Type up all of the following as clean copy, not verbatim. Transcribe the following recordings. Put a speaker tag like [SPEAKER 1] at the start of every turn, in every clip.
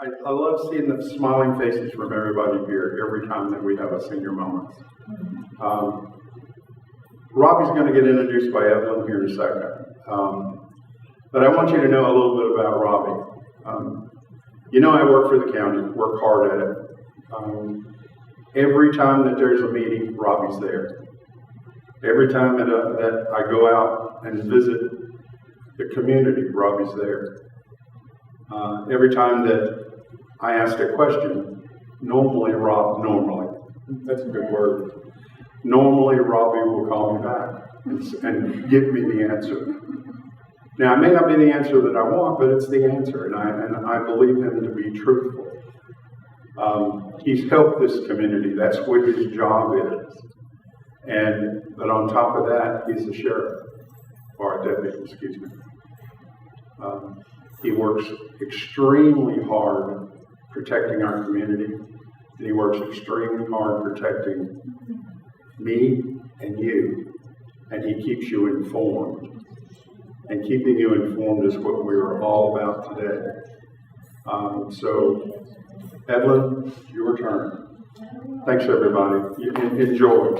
[SPEAKER 1] I love seeing the smiling faces from everybody here every time that we have a senior moment. Robbie's going to get introduced by Evelyn here in a second. But I want you to know a little bit about Robbie. You know I work for the county, work hard at it. Every time that there's a meeting, Robbie's there. Every time that I go out and visit the community, Robbie's there. Every time that I ask a question, normally, that's a good word. Normally, Robbie will call me back and give me the answer. Now, it may not be the answer that I want, but it's the answer, and I believe him to be truthful. He's helped this community. That's what his job is. But on top of that, he's the sheriff, or deputy, excuse me. He works extremely hard protecting our community, and he works extremely hard protecting me and you, and he keeps you informed. And keeping you informed is what we are all about today. So, Evelyn, your turn. Thanks, everybody. Enjoy.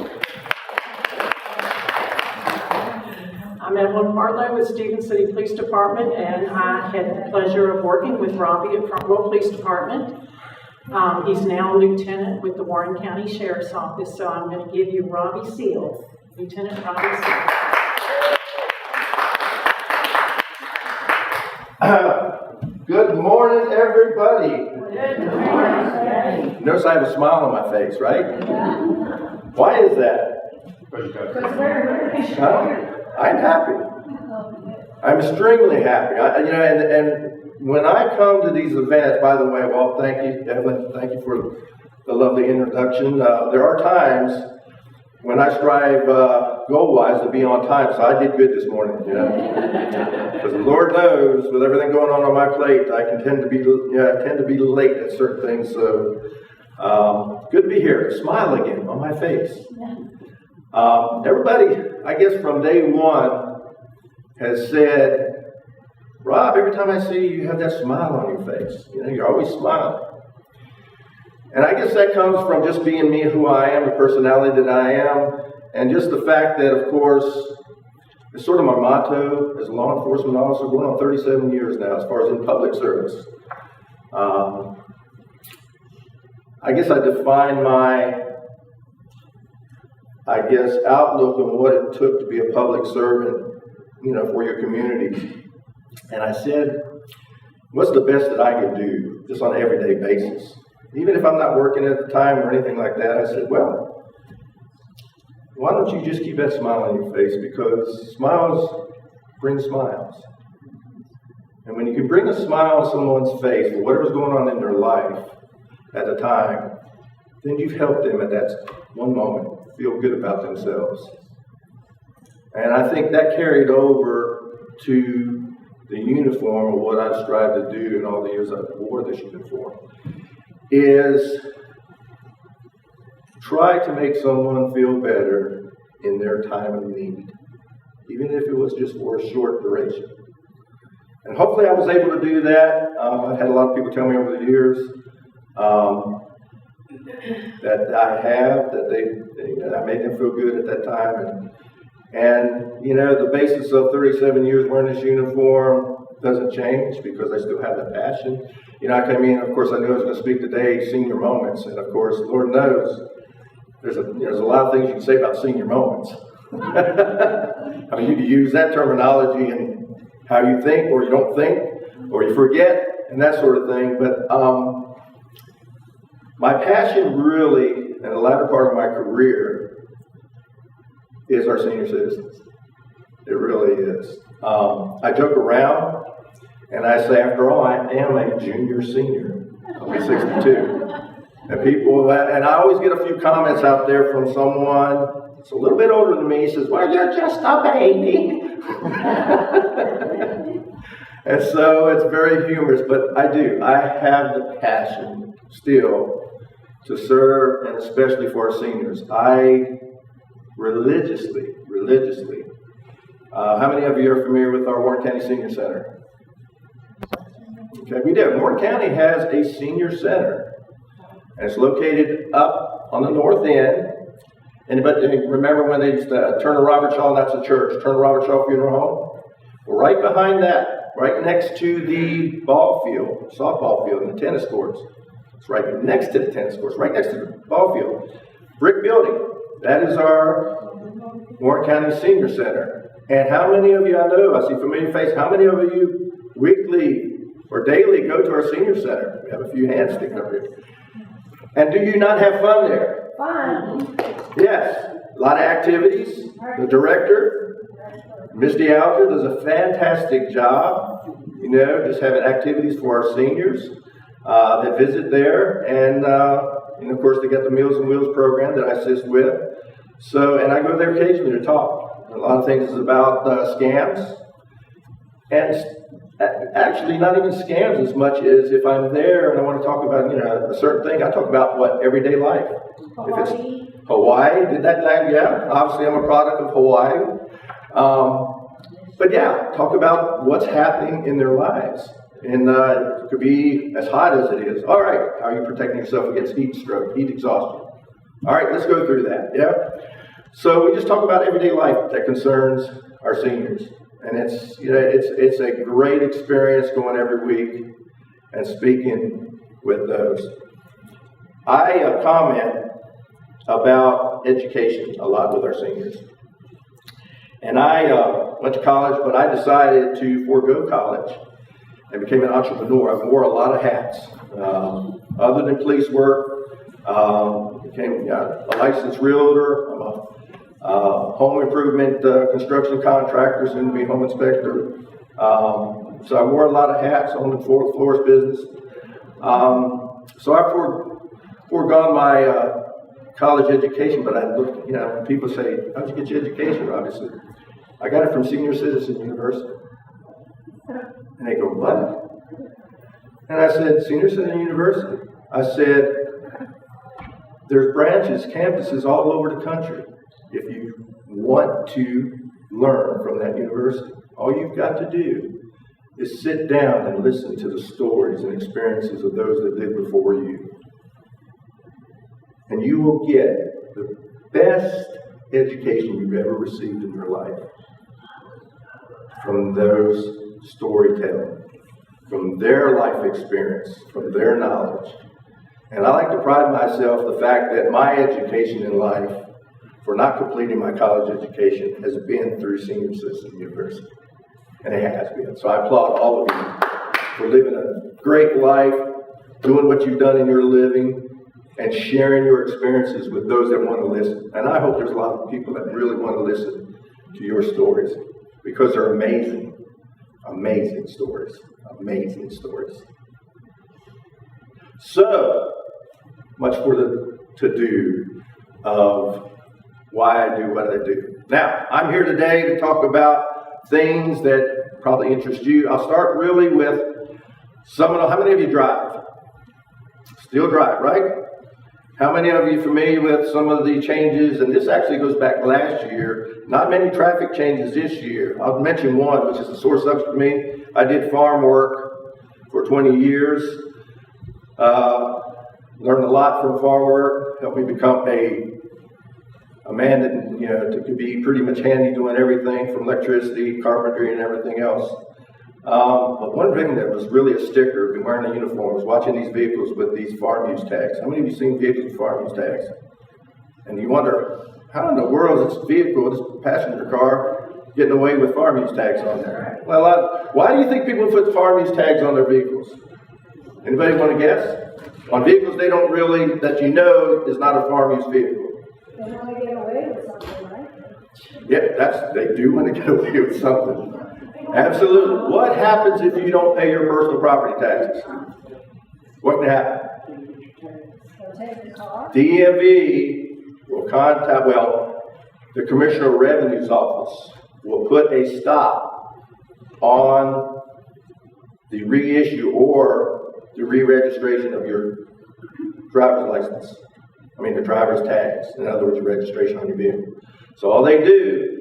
[SPEAKER 2] I'm Evelyn Harlow with Stevens City Police Department, and I had the pleasure of working with Robbie at Frontville Police Department. He's now a lieutenant with the Warren County Sheriff's Office, so I'm going to give you Robbie Seal, Lieutenant Robbie Seal.
[SPEAKER 3] Good morning, everybody.
[SPEAKER 2] Good morning.
[SPEAKER 3] Notice I have a smile on my face, right? Why is that? I'm happy. I'm extremely happy. And when I come to these events, by the way, well, thank you, Evelyn. Thank you for the lovely introduction. There are times when I strive goal-wise to be on time, so I did good this morning, because the Lord knows, with everything going on my plate, I can tend to be late at certain things. So good to be here. Smile again on my face. Everybody, I guess from day one, has said, Rob, every time I see you, you have that smile on your face. You're always smiling. And I guess that comes from just being me, who I am, the personality that I am, and just the fact that, of course, it's sort of my motto as a law enforcement officer, going on 37 years now, as far as in public service. I guess I define my outlook on what it took to be a public servant, for your community. And I said, what's the best that I can do just on an everyday basis? Even if I'm not working at the time or anything like that, I said, well, why don't you just keep that smile on your face? Because smiles bring smiles. And when you can bring a smile on someone's face for whatever's going on in their life at the time, then you've helped them at that one moment feel good about themselves. And I think that carried over to the uniform of what I've strived to do in all the years I've wore this uniform, is try to make someone feel better in their time of need, even if it was just for a short duration. And hopefully I was able to do that. I've had a lot of people tell me over the years that I made them feel good at that time. And the basis of 37 years wearing this uniform doesn't change, because I still have the passion. I came in, of course, I knew I was going to speak today, senior moments, and of course, Lord knows, there's a lot of things you can say about senior moments. I mean, you can use that terminology in how you think, or you don't think, or you forget, and that sort of thing. But my passion really, in the latter part of my career, is our senior citizens. It really is. I joke around, and I say, after all, I am a junior senior. I'll be 62. And I always get a few comments out there from someone that's a little bit older than me. He says, well, you're just a baby. And so it's very humorous, but I have the passion still to serve, and especially for our seniors. I religiously, how many of you are familiar with our Warren County Senior Center? Okay, we do. Warren County has a senior center, and it's located up on the north end. Anybody remember when they used to Turner Robert Shaw? That's a church, Turner Robert Shaw Funeral Home. Well, right behind that, right next to the ball field, softball field, and the tennis courts. It's right next to the tennis courts, right next to the ball field. Brick building. That is our Warren County Senior Center. And how many of you, I know, I see familiar face, how many of you weekly or daily go to our Senior Center? We have a few hands sticking up here. And do you not have fun there?
[SPEAKER 4] Fun.
[SPEAKER 3] Yes, a lot of activities. The director, Misty Alger, does a fantastic job, just having activities for our seniors that visit there. And of course, they got the Meals on Wheels program that I assist with. So, and I go there occasionally to talk. A lot of things is about scams. And actually, not even scams as much as if I'm there and I want to talk about, a certain thing, I talk about what? Everyday life. If it's Hawaii, did that land? Yeah, obviously I'm a product of Hawaii. But yeah, talk about what's happening in their lives. And it could be as hot as it is. All right, how are you protecting yourself against heat stroke, heat exhaustion? All right, let's go through that, yeah? So we just talk about everyday life that concerns our seniors. And it's a great experience going every week and speaking with those. I comment about education a lot with our seniors. And I went to college, but I decided to forego college and became an entrepreneur. I wore a lot of hats. Other than police work, became a licensed realtor. I'm a home improvement construction contractor, soon to be home inspector. So I wore a lot of hats on the florist business. So I foregone my college education, but I look, people say, how'd you get your education? Obviously, I got it from Senior Citizen University. And they go, what? And I said, Senior Citizen University. I said, there's branches, campuses all over the country. If you want to learn from that university, all you've got to do is sit down and listen to the stories and experiences of those that lived before you. And you will get the best education you've ever received in your life from those storytelling, from their life experience, from their knowledge. And I like to pride myself the fact that my education in life, for not completing my college education, has been through Senior Citizen University. And it has been. So I applaud all of you for living a great life, doing what you've done in your living, and sharing your experiences with those that want to listen. And I hope there's a lot of people that really want to listen to your stories, because they're amazing, amazing stories, amazing stories. So much for the to-do of why I do what I do. Now, I'm here today to talk about things that probably interest you. I'll start really with how many of you drive? Still drive, right? How many of you are familiar with some of the changes? And this actually goes back last year. Not many traffic changes this year. I'll mention one, which is a sore subject for me. I did farm work for 20 years. Learned a lot from farm work. Helped me become a man that could be pretty much handy doing everything from electricity, carpentry, and everything else. But one thing that was really a sticker, been wearing a uniform, was watching these vehicles with these farm use tags. How many of you seen vehicles with farm use tags? And you wonder, how in the world is this vehicle, this passenger car, getting away with farm use tags on there? Well, why do you think people put farm use tags on their vehicles? Anybody want to guess? On vehicles that is not a farm use vehicle.
[SPEAKER 4] They want to get away with something, right?
[SPEAKER 3] Yeah, they do want to get away with something. Absolutely. What happens if you don't pay your personal property taxes? What can happen?
[SPEAKER 4] They'll take the car.
[SPEAKER 3] DMV will the Commissioner of Revenue's office will put a stop on the reissue or the re-registration of your driver's license. The driver's tags. In other words, your registration on your vehicle. So all they do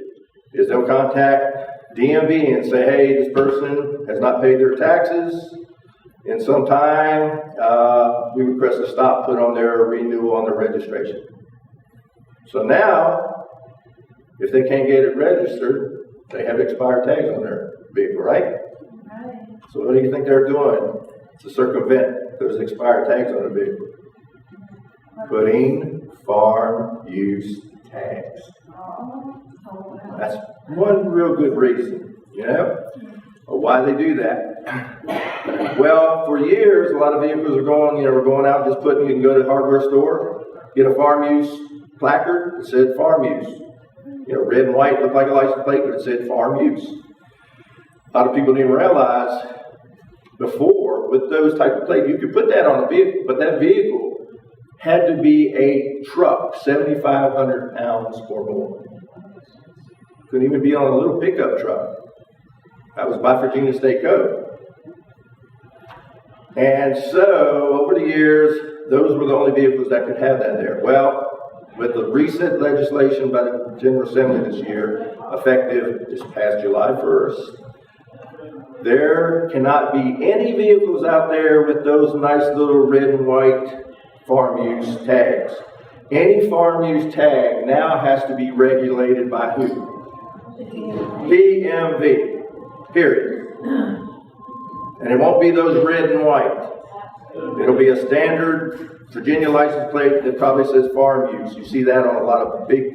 [SPEAKER 3] is they'll contact DMV and say, hey, this person has not paid their taxes. in some time, we request a stop put on their renewal on their registration. So now, if they can't get it registered, they have expired tags on their vehicle, right?
[SPEAKER 4] Right.
[SPEAKER 3] So what do you think they're doing to circumvent those expired tags on the vehicle? Putting farm use tags. That's one real good reason, you know, why they do that. Well, for years, a lot of vehicles are going, we're going out just putting, you can go to the hardware store, get a farm use placard that said farm use. Red and white looked like a license plate, but it said farm use. A lot of people didn't realize before, with those type of plates, you could put that on a vehicle, but that vehicle had to be a truck, 7,500 pounds or more. Couldn't even be on a little pickup truck. That was by Virginia State Code. And so, over the years, those were the only vehicles that could have that there. Well, with the recent legislation by the General Assembly this year, effective this past July 1st, there cannot be any vehicles out there with those nice little red and white farm use tags. Any farm use tag now has to be regulated by who? PMV, period. And it won't be those red and white. It'll be a standard Virginia license plate that probably says farm use. You see that on a lot of big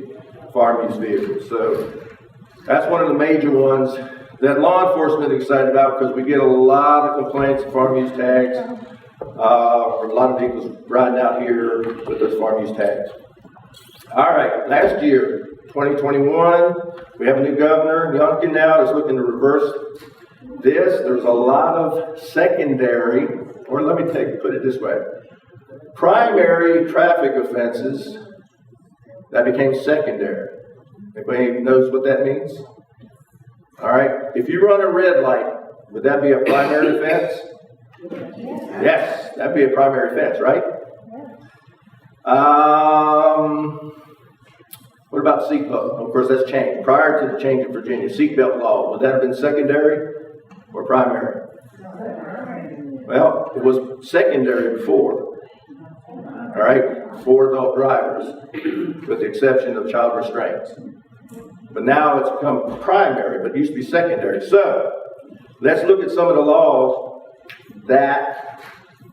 [SPEAKER 3] farm use vehicles. So that's one of the major ones that law enforcement is excited about, because we get a lot of complaints of farm use tags. For a lot of vehicles riding out here with those farm use tags. All right, last year, 2021, we have a new governor. Youngkin now is looking to reverse this. There's a lot of secondary, or let me put it this way, primary traffic offenses that became secondary. Anybody knows what that means? All right, if you run a red light, would that be a primary offense? Yes, that'd be a primary offense, right? What about seatbelt? Of course, that's changed. Prior to the change in Virginia, seatbelt law, would that have been secondary or primary? Well, it was secondary before. All right, for adult drivers, with the exception of child restraints. But now it's become primary, but it used to be secondary. So, let's look at some of the laws that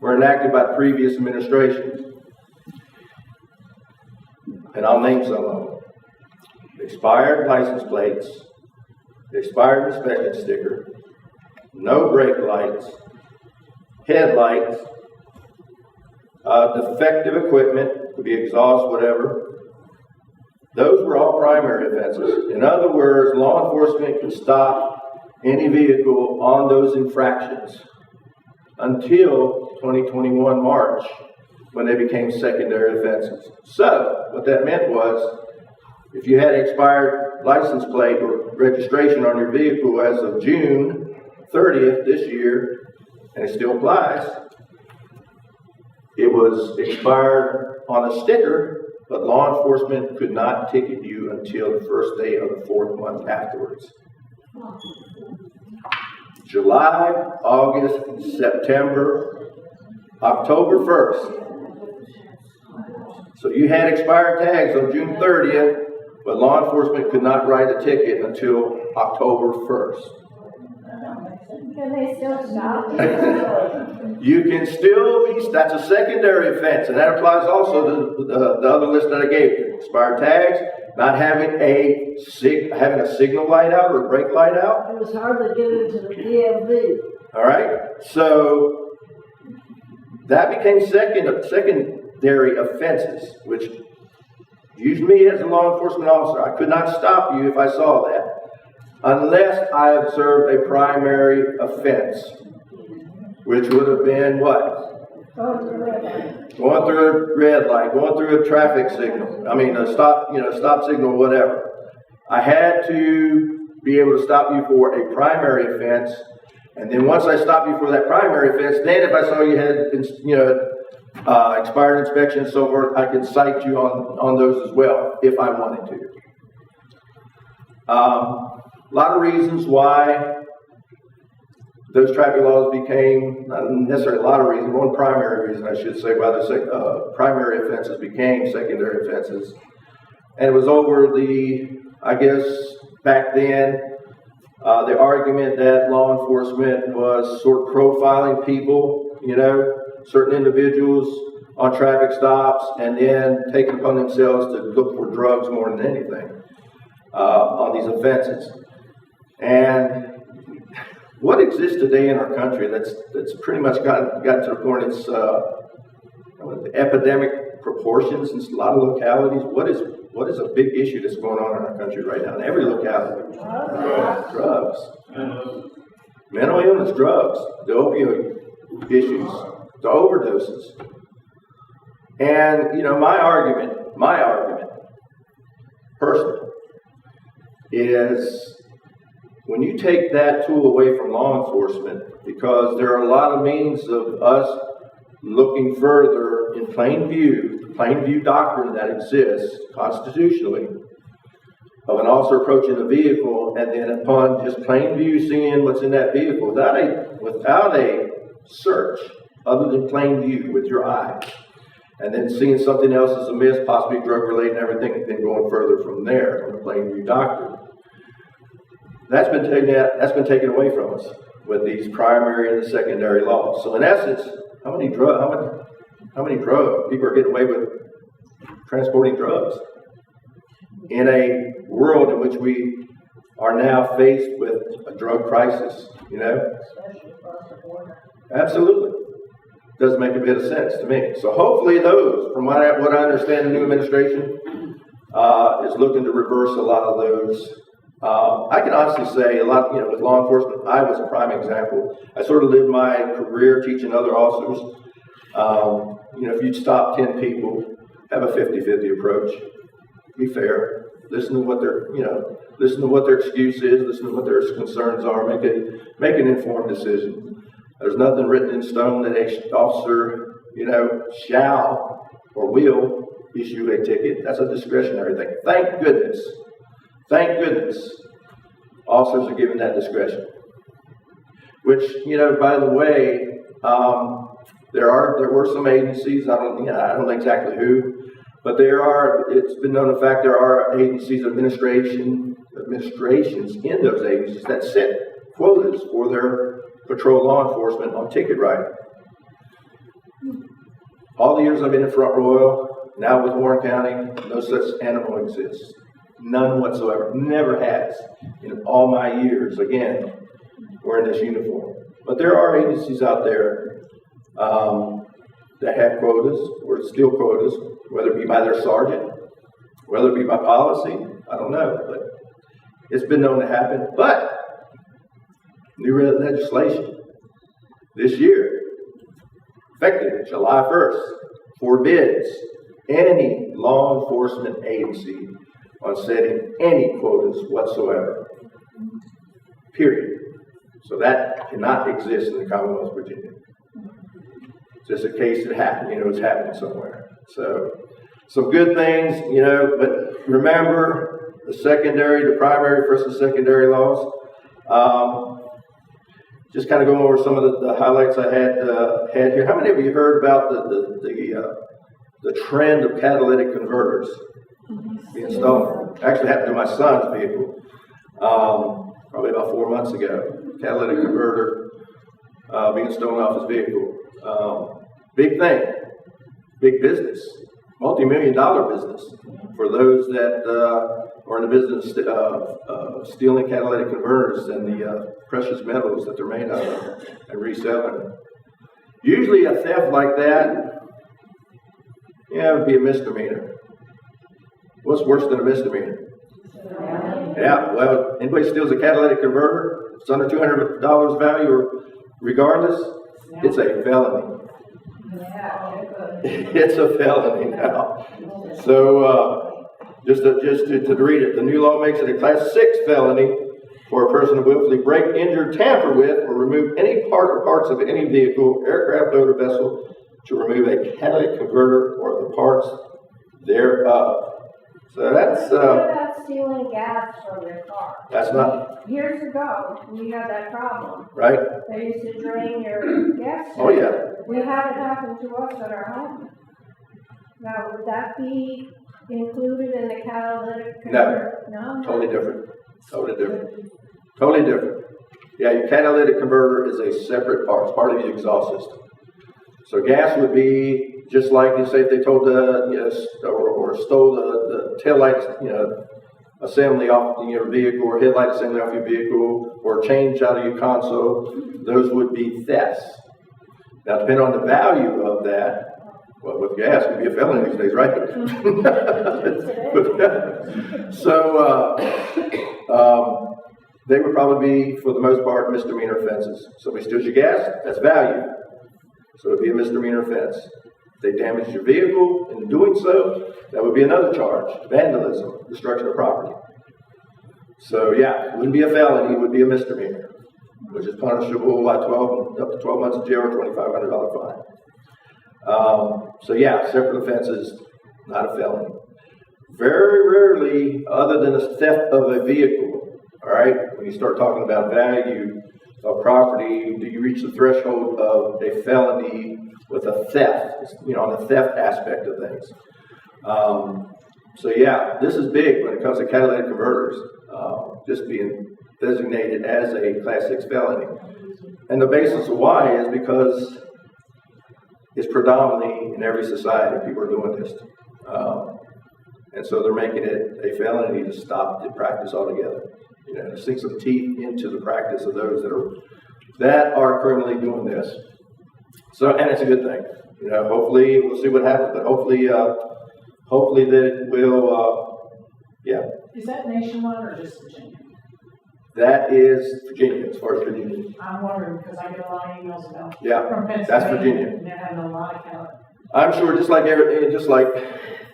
[SPEAKER 3] were enacted by previous administrations. And I'll name some of them. Expired license plates, expired inspection sticker, no brake lights, headlights, defective equipment, could be exhaust, whatever. Those were all primary offenses. In other words, law enforcement could stop any vehicle on those infractions until 2021 March, when they became secondary offenses. So, what that meant was, if you had expired license plate or registration on your vehicle as of June 30th this year, and it still applies, it was expired on a sticker, but law enforcement could not ticket you until the first day of the 4th month afterwards. July, August, September, October 1st. So you had expired tags on June 30th, but law enforcement could not write a ticket until October 1st.
[SPEAKER 4] Can they still stop?
[SPEAKER 3] You can still be, that's a secondary offense, and that applies also to the other list that I gave you. Expired tags, not having a signal light out or a brake light out.
[SPEAKER 4] It was hard to get into the DMV.
[SPEAKER 3] All right, so that became secondary offenses, which used me as a law enforcement officer. I could not stop you if I saw that, unless I observed a primary offense, which would have been what? Going through a red light, going through a traffic signal. I mean, a stop signal, whatever. I had to be able to stop you for a primary offense, and then once I stopped you for that primary offense, then if I saw you had, expired inspection and so forth, I could cite you on those as well, if I wanted to. A lot of reasons why those traffic laws became, not necessarily a lot of reasons, one primary reason I should say, why the primary offenses became secondary offenses. And it was over I guess, back then, the argument that law enforcement was sort of profiling people, certain individuals on traffic stops, and then taking upon themselves to look for drugs more than anything on these offenses. And what exists today in our country that's pretty much gotten to the point it's epidemic proportions in a lot of localities. What is a big issue that's going on in our country right now in every locality? Drugs. Mental illness, drugs, the opioid issues, the overdoses. And, my argument, personally, is when you take that tool away from law enforcement, because there are a lot of means of us looking further in plain view, the plain view doctrine that exists constitutionally, of an officer approaching a vehicle, and then upon just plain view seeing what's in that vehicle, without a search, other than plain view with your eye, and then seeing something else is amiss, possibly drug-related and everything, and then going further from there on the plain view doctrine. That's been taken away from us with these primary and the secondary laws. So in essence, how many drugs people are getting away with transporting drugs in a world in which we are now faced with a drug crisis? Absolutely. Doesn't make a bit of sense to me. So hopefully those, from what I understand, the new administration is looking to reverse a lot of those. I can honestly say a lot, with law enforcement, I was a prime example. I sort of lived my career teaching other officers. If you'd stop 10 people, have a 50-50 approach. Be fair. Listen to what their excuse is, listen to what their concerns are, make an informed decision. There's nothing written in stone that a officer, shall or will issue a ticket. That's a discretionary thing. Thank goodness, officers are given that discretion. Which, by the way, there were some agencies, I don't know exactly who, but it's been known the fact there are agencies, administrations in those agencies that set quotas for their patrol law enforcement on ticket writing. All the years I've been in Front Royal, now with Warren County, no such animal exists. None whatsoever. Never has. In all my years, again, wearing this uniform. But there are agencies out there that have quotas, or still quotas, whether it be by their sergeant, whether it be by policy, I don't know. But it's been known to happen. But new legislation this year, effective July 1st, forbids any law enforcement agency on setting any quotas whatsoever. Period. So that cannot exist in the Commonwealth of Virginia. It's just a case that happened, it's happening somewhere. So some good things, but remember the primary versus secondary laws. Just kind of going over some of the highlights I had here. How many of you heard about the trend of catalytic converters being stolen? Actually happened to my son's vehicle probably about 4 months ago. Catalytic converter being stolen off his vehicle. Big thing, big business, multi-million-dollar business for those that are in the business of stealing catalytic converters and the precious metals that they're made out of and reselling them. Usually a theft like that, it would be a misdemeanor. What's worse than a misdemeanor? Yeah, well, anybody steals a catalytic converter, it's under $200 value, or regardless, it's a felony. It's a felony now. So, just to read it, the new law makes it a Class 6 felony for a person to willfully break, injure, tamper with, or remove any part or parts of any vehicle, aircraft, boat, or vessel to remove a catalytic converter or the parts thereof. So that's,
[SPEAKER 4] What about stealing gas from your car?
[SPEAKER 3] that's not,
[SPEAKER 4] Years ago, we had that problem.
[SPEAKER 3] right?
[SPEAKER 4] They used to drain your gas.
[SPEAKER 3] Oh, yeah.
[SPEAKER 4] We had it happen to us at our home. Now, would that be included in the catalytic converter? No.
[SPEAKER 3] Totally different. Totally different. Totally different. Yeah, your catalytic converter is a separate part. It's part of the exhaust system. So gas would be just like, you say, if they told or stole the taillight, assembly off your vehicle, or headlight assembly off your vehicle, or change out of your console, those would be thefts. Now, depending on the value of that, well, with gas, it could be a felony these days, right? They would probably be, for the most part, misdemeanor offenses. Somebody steals your gas, that's value. So it would be a misdemeanor offense. If they damage your vehicle in doing so, that would be another charge. Vandalism, destruction of property. So yeah, it wouldn't be a felony, it would be a misdemeanor, which is punishable by up to 12 months of jail or $2,500 fine. So yeah, separate offenses, not a felony. Very rarely, other than the theft of a vehicle, all right, when you start talking about value of property, do you reach the threshold of a felony with a theft, on the theft aspect of things. So yeah, this is big when it comes to catalytic converters, just being designated as a Class 6 felony. And the basis of why is because it's predominantly in every society, people are doing this. And so they're making it a felony to stop the practice altogether. To sink some teeth into the practice of those that are criminally doing this. So, and it's a good thing. Hopefully we'll see what happens, but hopefully that it will, yeah.
[SPEAKER 2] Is that nationwide or just Virginia?
[SPEAKER 3] That is Virginia, as far as Virginia.
[SPEAKER 2] I'm wondering, because I get a lot of emails about
[SPEAKER 3] Yeah,
[SPEAKER 2] from Pennsylvania.
[SPEAKER 3] that's Virginia.
[SPEAKER 2] And they're having a lot of count.
[SPEAKER 3] I'm sure just like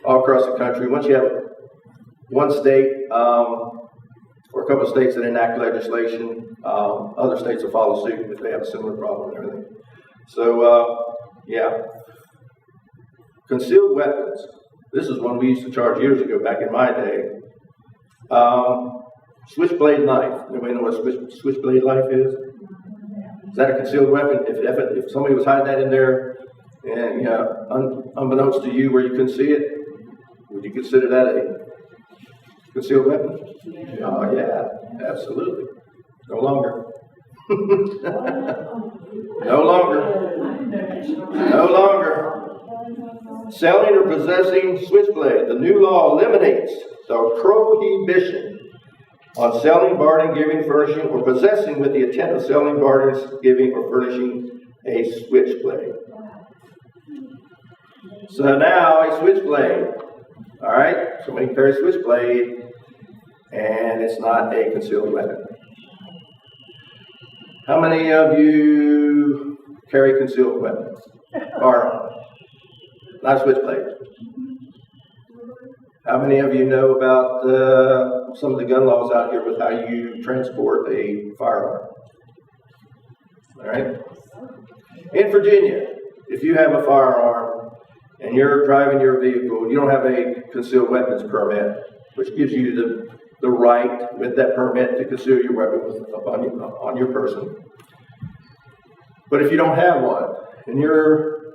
[SPEAKER 3] all across the country, once you have one state, or a couple of states that enact legislation, other states will follow suit if they have a similar problem and everything. So, yeah. Concealed weapons. This is one we used to charge years ago, back in my day. Switchblade knife. Anybody know what switchblade knife is? Is that a concealed weapon? If somebody was hiding that in there, and unbeknownst to you where you couldn't see it, would you consider that a concealed weapon? Oh yeah, absolutely. No longer. No longer. No longer. Selling or possessing switchblade. The new law eliminates the prohibition on selling, bartering, giving, furnishing, or possessing with the intent of selling, bartering, giving, or furnishing a switchblade. So now a switchblade. All right, somebody carries a switchblade, and it's not a concealed weapon. How many of you carry concealed weapons? Or not a switchblade? How many of you know about some of the gun laws out here with how you transport a firearm? All right. In Virginia, if you have a firearm and you're driving your vehicle, you don't have a concealed weapons permit, which gives you the right with that permit to conceal your weapon on your person. But if you don't have one and you're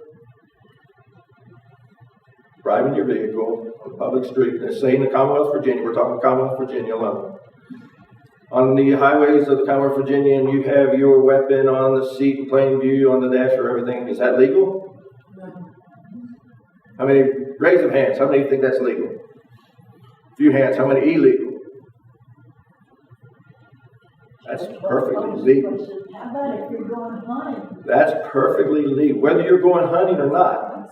[SPEAKER 3] driving your vehicle on a public street, let's say in the Commonwealth of Virginia, we're talking Commonwealth of Virginia alone. On the highways of the Commonwealth of Virginia, and you have your weapon on the seat in plain view, on the dash or everything, is that legal? How many, raise of hands, how many think that's legal? A few hands, how many illegal? That's perfectly legal.
[SPEAKER 4] How about if you're going hunting?
[SPEAKER 3] That's perfectly legal, whether you're going hunting or not.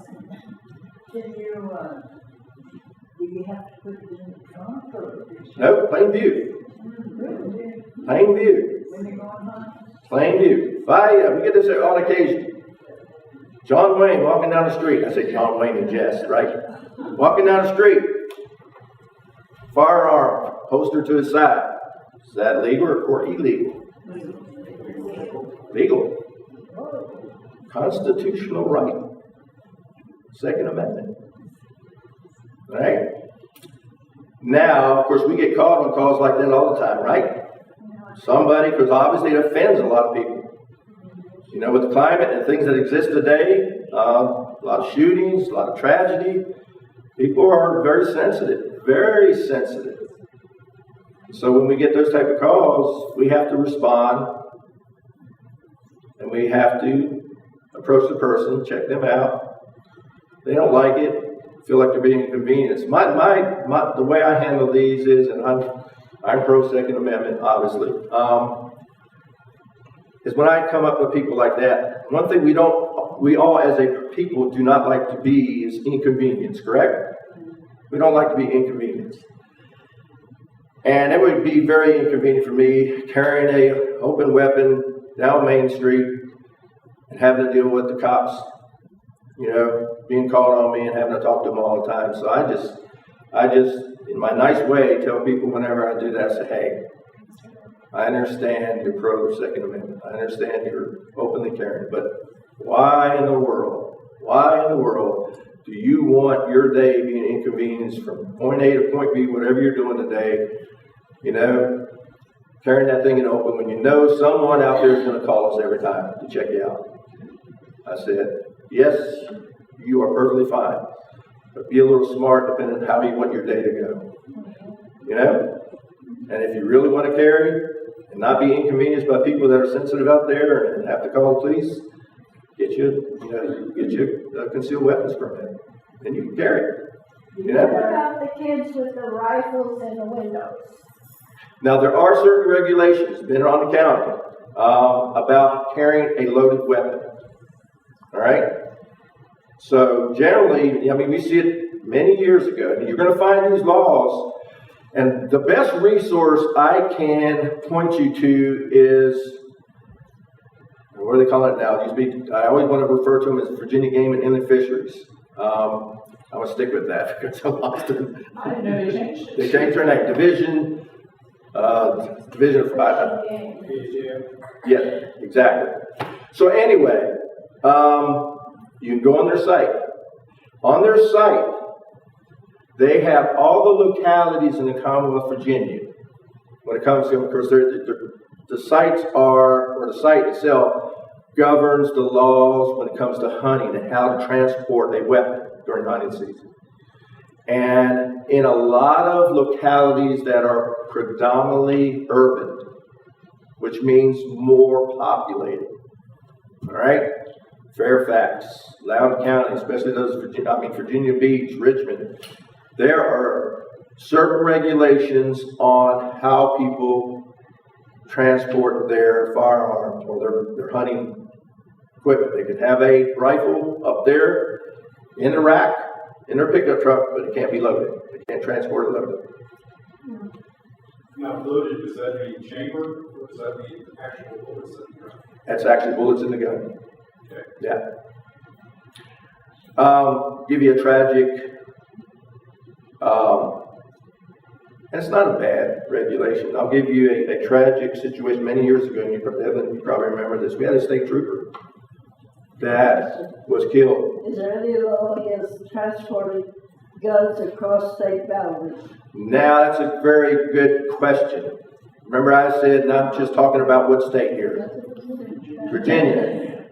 [SPEAKER 4] Can you, do you have to put it in the trunk or?
[SPEAKER 3] Nope, plain view.
[SPEAKER 4] Really?
[SPEAKER 3] Plain view.
[SPEAKER 4] When you're going hunting?
[SPEAKER 3] Plain view. We get this on occasion. John Wayne walking down the street. I say John Wayne in jest, right? Walking down the street. Firearm, holster to his side. Is that legal or illegal? Legal. Constitutional right. Second Amendment. Right? Now, of course, we get caught on calls like that all the time, right? Somebody, because obviously it offends a lot of people. You know, with the climate and things that exist today, a lot of shootings, a lot of tragedy, people are very sensitive, very sensitive. So when we get those type of calls, we have to respond, and we have to approach the person, check them out. If they don't like it, feel like they're being inconvenienced. The way I handle these is, and I'm pro Second Amendment, obviously, is when I come up with people like that, one thing we all as a people do not like to be is inconvenienced, correct? We don't like to be inconvenienced. And it would be very inconvenient for me carrying an open weapon down Main Street and having to deal with the cops, you know, being called on me and having to talk to them all the time. So I just, in my nice way, tell people whenever I do that, I say, hey, I understand you're pro Second Amendment. I understand you're openly carrying, but why in the world do you want your day being inconvenienced from point A to point B, whatever you're doing today, you know, carrying that thing in open when you know someone out there is going to call us every time to check you out? I said, yes, you are perfectly fine, but be a little smart depending on how you want your day to go, you know? And if you really want to carry and not be inconvenienced by people that are sensitive out there and have to call the police, get you a concealed weapons permit, and you can carry it. You know?
[SPEAKER 4] What about the kids with the rifles in the windows?
[SPEAKER 3] Now, there are certain regulations, been on the county, about carrying a loaded weapon. All right? So, generally, I mean, we see it many years ago. You're going to find these laws, and the best resource I can point you to is, what do they call it now? I always want to refer to them as Virginia Game and Inland Fisheries. I'm going to stick with that because I lost it.
[SPEAKER 2] I didn't know they changed it.
[SPEAKER 3] They changed their name. Division of yeah, exactly. So anyway, you can go on their site. On their site, they have all the localities in the Commonwealth of Virginia. When it comes to, of course, the sites are, or the site itself governs the laws when it comes to hunting and how to transport a weapon during hunting season. And in a lot of localities that are predominantly urban, which means more populated, all right? Fairfax, Loudoun County, especially those Virginia Beach, Richmond, there are certain regulations on how people transport their firearms or their hunting equipment. They can have a rifle up there in the rack, in their pickup truck, but it can't be loaded. They can't transport it loaded.
[SPEAKER 5] Now, loaded, does that mean chambered, or does that mean actual bullets in the gun? That's
[SPEAKER 3] actually bullets in the gun.
[SPEAKER 5] Okay.
[SPEAKER 3] Yeah. Give you a tragic, and it's not a bad regulation. I'll give you a tragic situation many years ago, and you probably remember this. We had a state trooper that was killed.
[SPEAKER 6] Is there any law against transporting guns across state boundaries?
[SPEAKER 3] Now, that's a very good question. Remember I said not just talking about what state here? Virginia.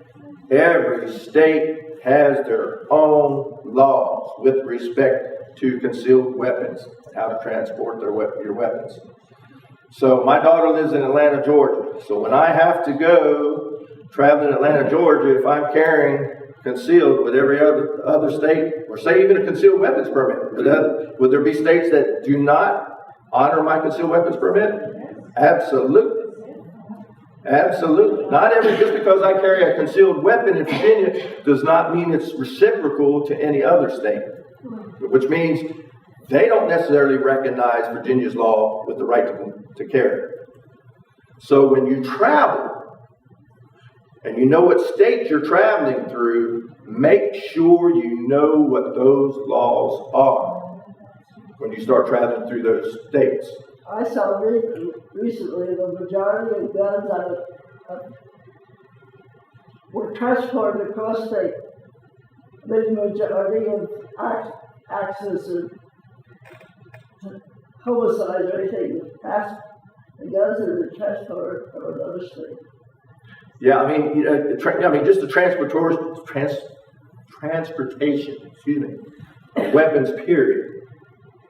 [SPEAKER 3] Every state has their own laws with respect to concealed weapons, how to transport your weapons. So my daughter lives in Atlanta, Georgia. So when I have to go traveling in Atlanta, Georgia, if I'm carrying concealed with every other state, or say even a concealed weapons permit, would there be states that do not honor my concealed weapons permit? Absolutely. Absolutely. Just because I carry a concealed weapon in Virginia does not mean it's reciprocal to any other state, which means they don't necessarily recognize Virginia's law with the right to carry. So when you travel, and you know what state you're traveling through, make sure you know what those laws are when you start traveling through those states.
[SPEAKER 6] I saw recently the majority of guns were transported across state. The majority of accidents homicides or anything, pass the guns or the transport or the other thing.
[SPEAKER 3] Yeah, I mean, you know, just the transportation, excuse me, of weapons, period.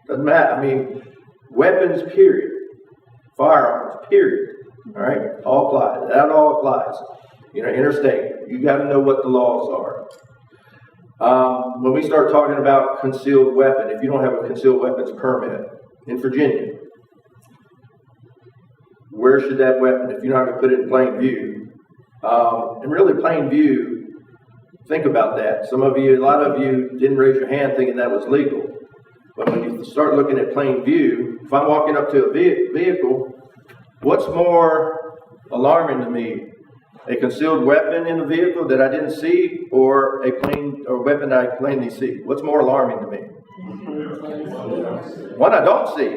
[SPEAKER 3] Doesn't matter, I mean, weapons, period. Firearms, period. All right, all applies. That all applies. You know, interstate, you got to know what the laws are. When we start talking about concealed weapon, if you don't have a concealed weapons permit in Virginia, where should that weapon, if you're not going to put it in plain view, and really plain view, think about that. A lot of you didn't raise your hand thinking that was legal. But when you start looking at plain view, if I'm walking up to a vehicle, what's more alarming to me? A concealed weapon in the vehicle that I didn't see, or a weapon that I plainly see? What's more alarming to me? One I don't see.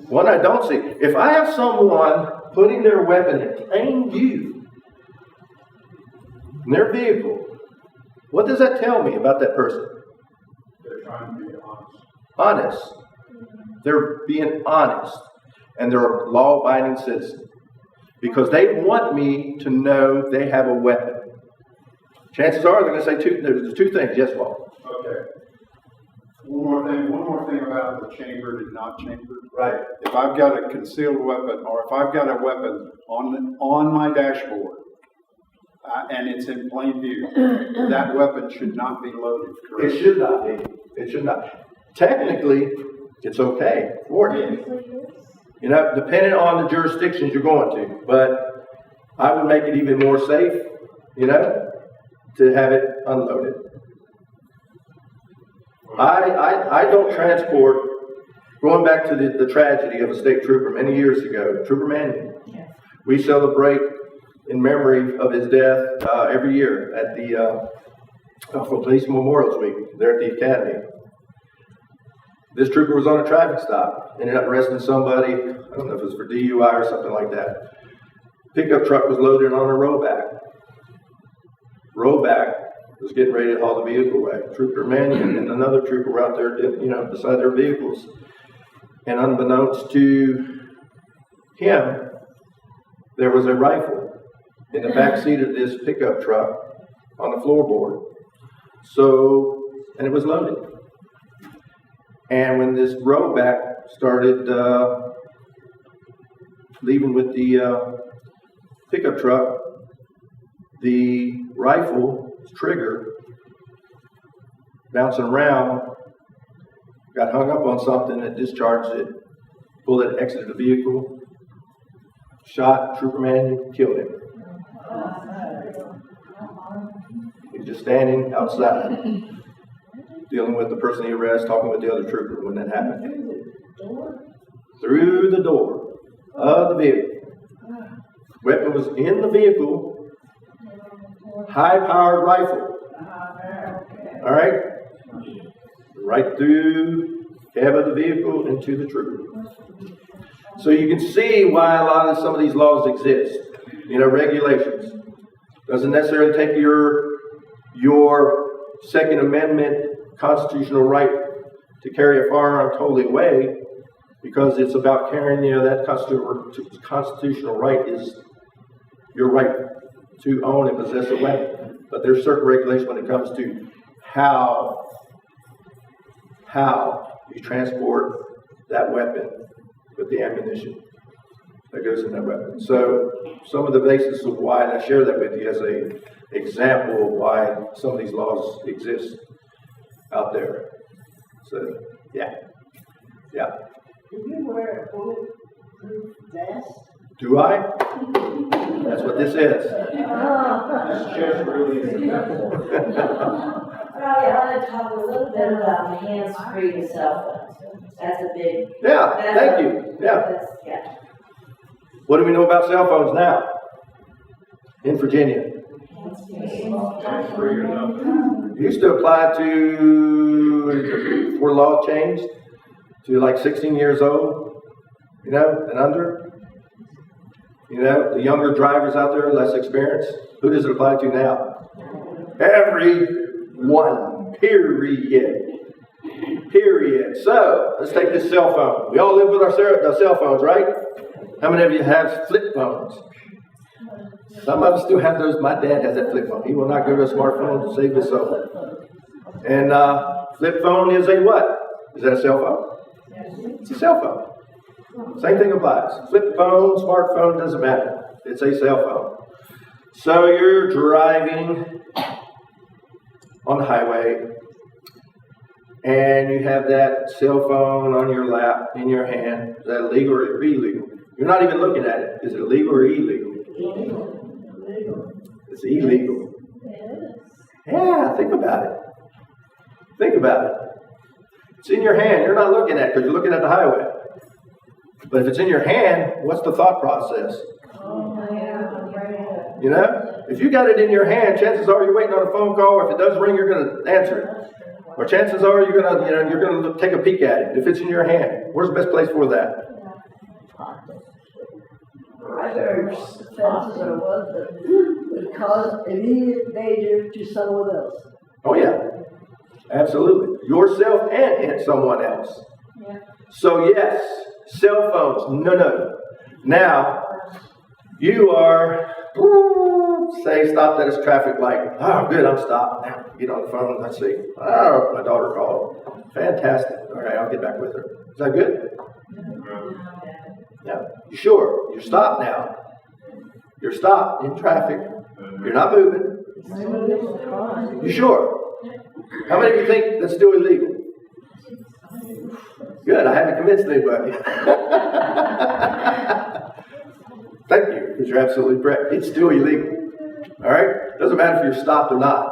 [SPEAKER 3] One I don't see. If I have someone putting their weapon in plain view in their vehicle, what does that tell me about that person?
[SPEAKER 5] They're trying to be honest.
[SPEAKER 3] Honest. They're being honest. And they're a law-abiding citizen. Because they want me to know they have a weapon. Chances are they're going to say there's two things. Yes, Paul?
[SPEAKER 5] Okay. One more thing about the chambered and not chambered.
[SPEAKER 3] Right.
[SPEAKER 5] If I've got a concealed weapon, or if I've got a weapon on my dashboard, and it's in plain view, that weapon should not be loaded, correct?
[SPEAKER 3] It should not be. It should not. Technically, it's okay for you. You know, depending on the jurisdictions you're going to. But I would make it even more safe, you know, to have it unloaded. I don't transport, going back to the tragedy of a state trooper many years ago, Trooper Mannion.
[SPEAKER 2] Yes.
[SPEAKER 3] We celebrate in memory of his death every year at the for Police Memorials Week there at the Academy. This trooper was on a traffic stop, ended up arresting somebody, I don't know if it was for DUI or something like that. Pickup truck was loaded on a rowback. Rowback was getting ready to haul the vehicle away. Trooper Mannion and another trooper were out there, beside their vehicles. And unbeknownst to him, there was a rifle in the back seat of this pickup truck on the floorboard. And it was loaded. And when this rowback started leaving with the pickup truck, the rifle trigger bouncing around got hung up on something that discharged it. Bullet exited the vehicle, shot Trooper Mannion, killed him. He was just standing outside, dealing with the person he arrested, talking with the other trooper when that happened. Through the door of the vehicle. Weapon was in the vehicle, high-powered rifle. All right? Right through the cab of the vehicle into the trooper. So you can see why some of these laws exist. Regulations. Doesn't necessarily take your Second Amendment constitutional right to carry a firearm totally away, because it's about carrying, that constitutional right is your right to own and possess a weapon. But there's certain regulations when it comes to how you transport that weapon with the ammunition that goes in that weapon. So some of the basis of why, and I share that with you as an example of why some of these laws exist out there. So, yeah.
[SPEAKER 6] Do you wear a bulletproof vest?
[SPEAKER 3] Do I? That's what this is.
[SPEAKER 5] This chest really is
[SPEAKER 7] Robbie, I want to talk a little bit about hands-free cell phones. That's a big.
[SPEAKER 3] Yeah, thank you. Yeah.
[SPEAKER 7] Yeah.
[SPEAKER 3] What do we know about cell phones now in Virginia?
[SPEAKER 5] free enough.
[SPEAKER 3] It used to apply to, before law changed, to like 16 years old, and under. The younger drivers out there, less experienced. Who does it apply to now? Everyone, period. period. So, let's take this cell phone. We all live with our cell phones, right? How many of you have flip phones? Some of us still have those. My dad has that flip phone. He will not go to a smartphone to save his soul. And flip phone is a what? Is that a cell phone? It's a cell phone. Same thing applies. Flip phone, smartphone, doesn't matter. It's a cell phone. So you're driving on the highway, and you have that cell phone on your lap, in your hand. Is that illegal or illegal? You're not even looking at it. Is it legal or illegal? It's illegal. Yeah, think about it. Think about it. It's in your hand. You're not looking at it because you're looking at the highway. But if it's in your hand, what's the thought process? You know? If you got it in your hand, chances are you're waiting on a phone call. If it does ring, you're going to answer it. Or chances are you're going to take a peek at it if it's in your hand. Where's the best place for that?
[SPEAKER 6] I heard offenses or was that would cause immediate danger to someone else.
[SPEAKER 3] Oh yeah, absolutely. Yourself and someone else.
[SPEAKER 4] Yeah.
[SPEAKER 3] So yes, cell phones, no. Now, you are, say, stopped at a traffic light. Oh, good, I'm stopped. Now, get on the phone, let's see. Oh, my daughter called. Fantastic. All right, I'll get back with her. Is that good? Yeah. You sure? You're stopped now. You're stopped in traffic. You're not moving. You sure? How many of you think that's still illegal? Good, I haven't convinced anybody. Thank you, because you're absolutely correct. It's still illegal. All right? Doesn't matter if you're stopped or not.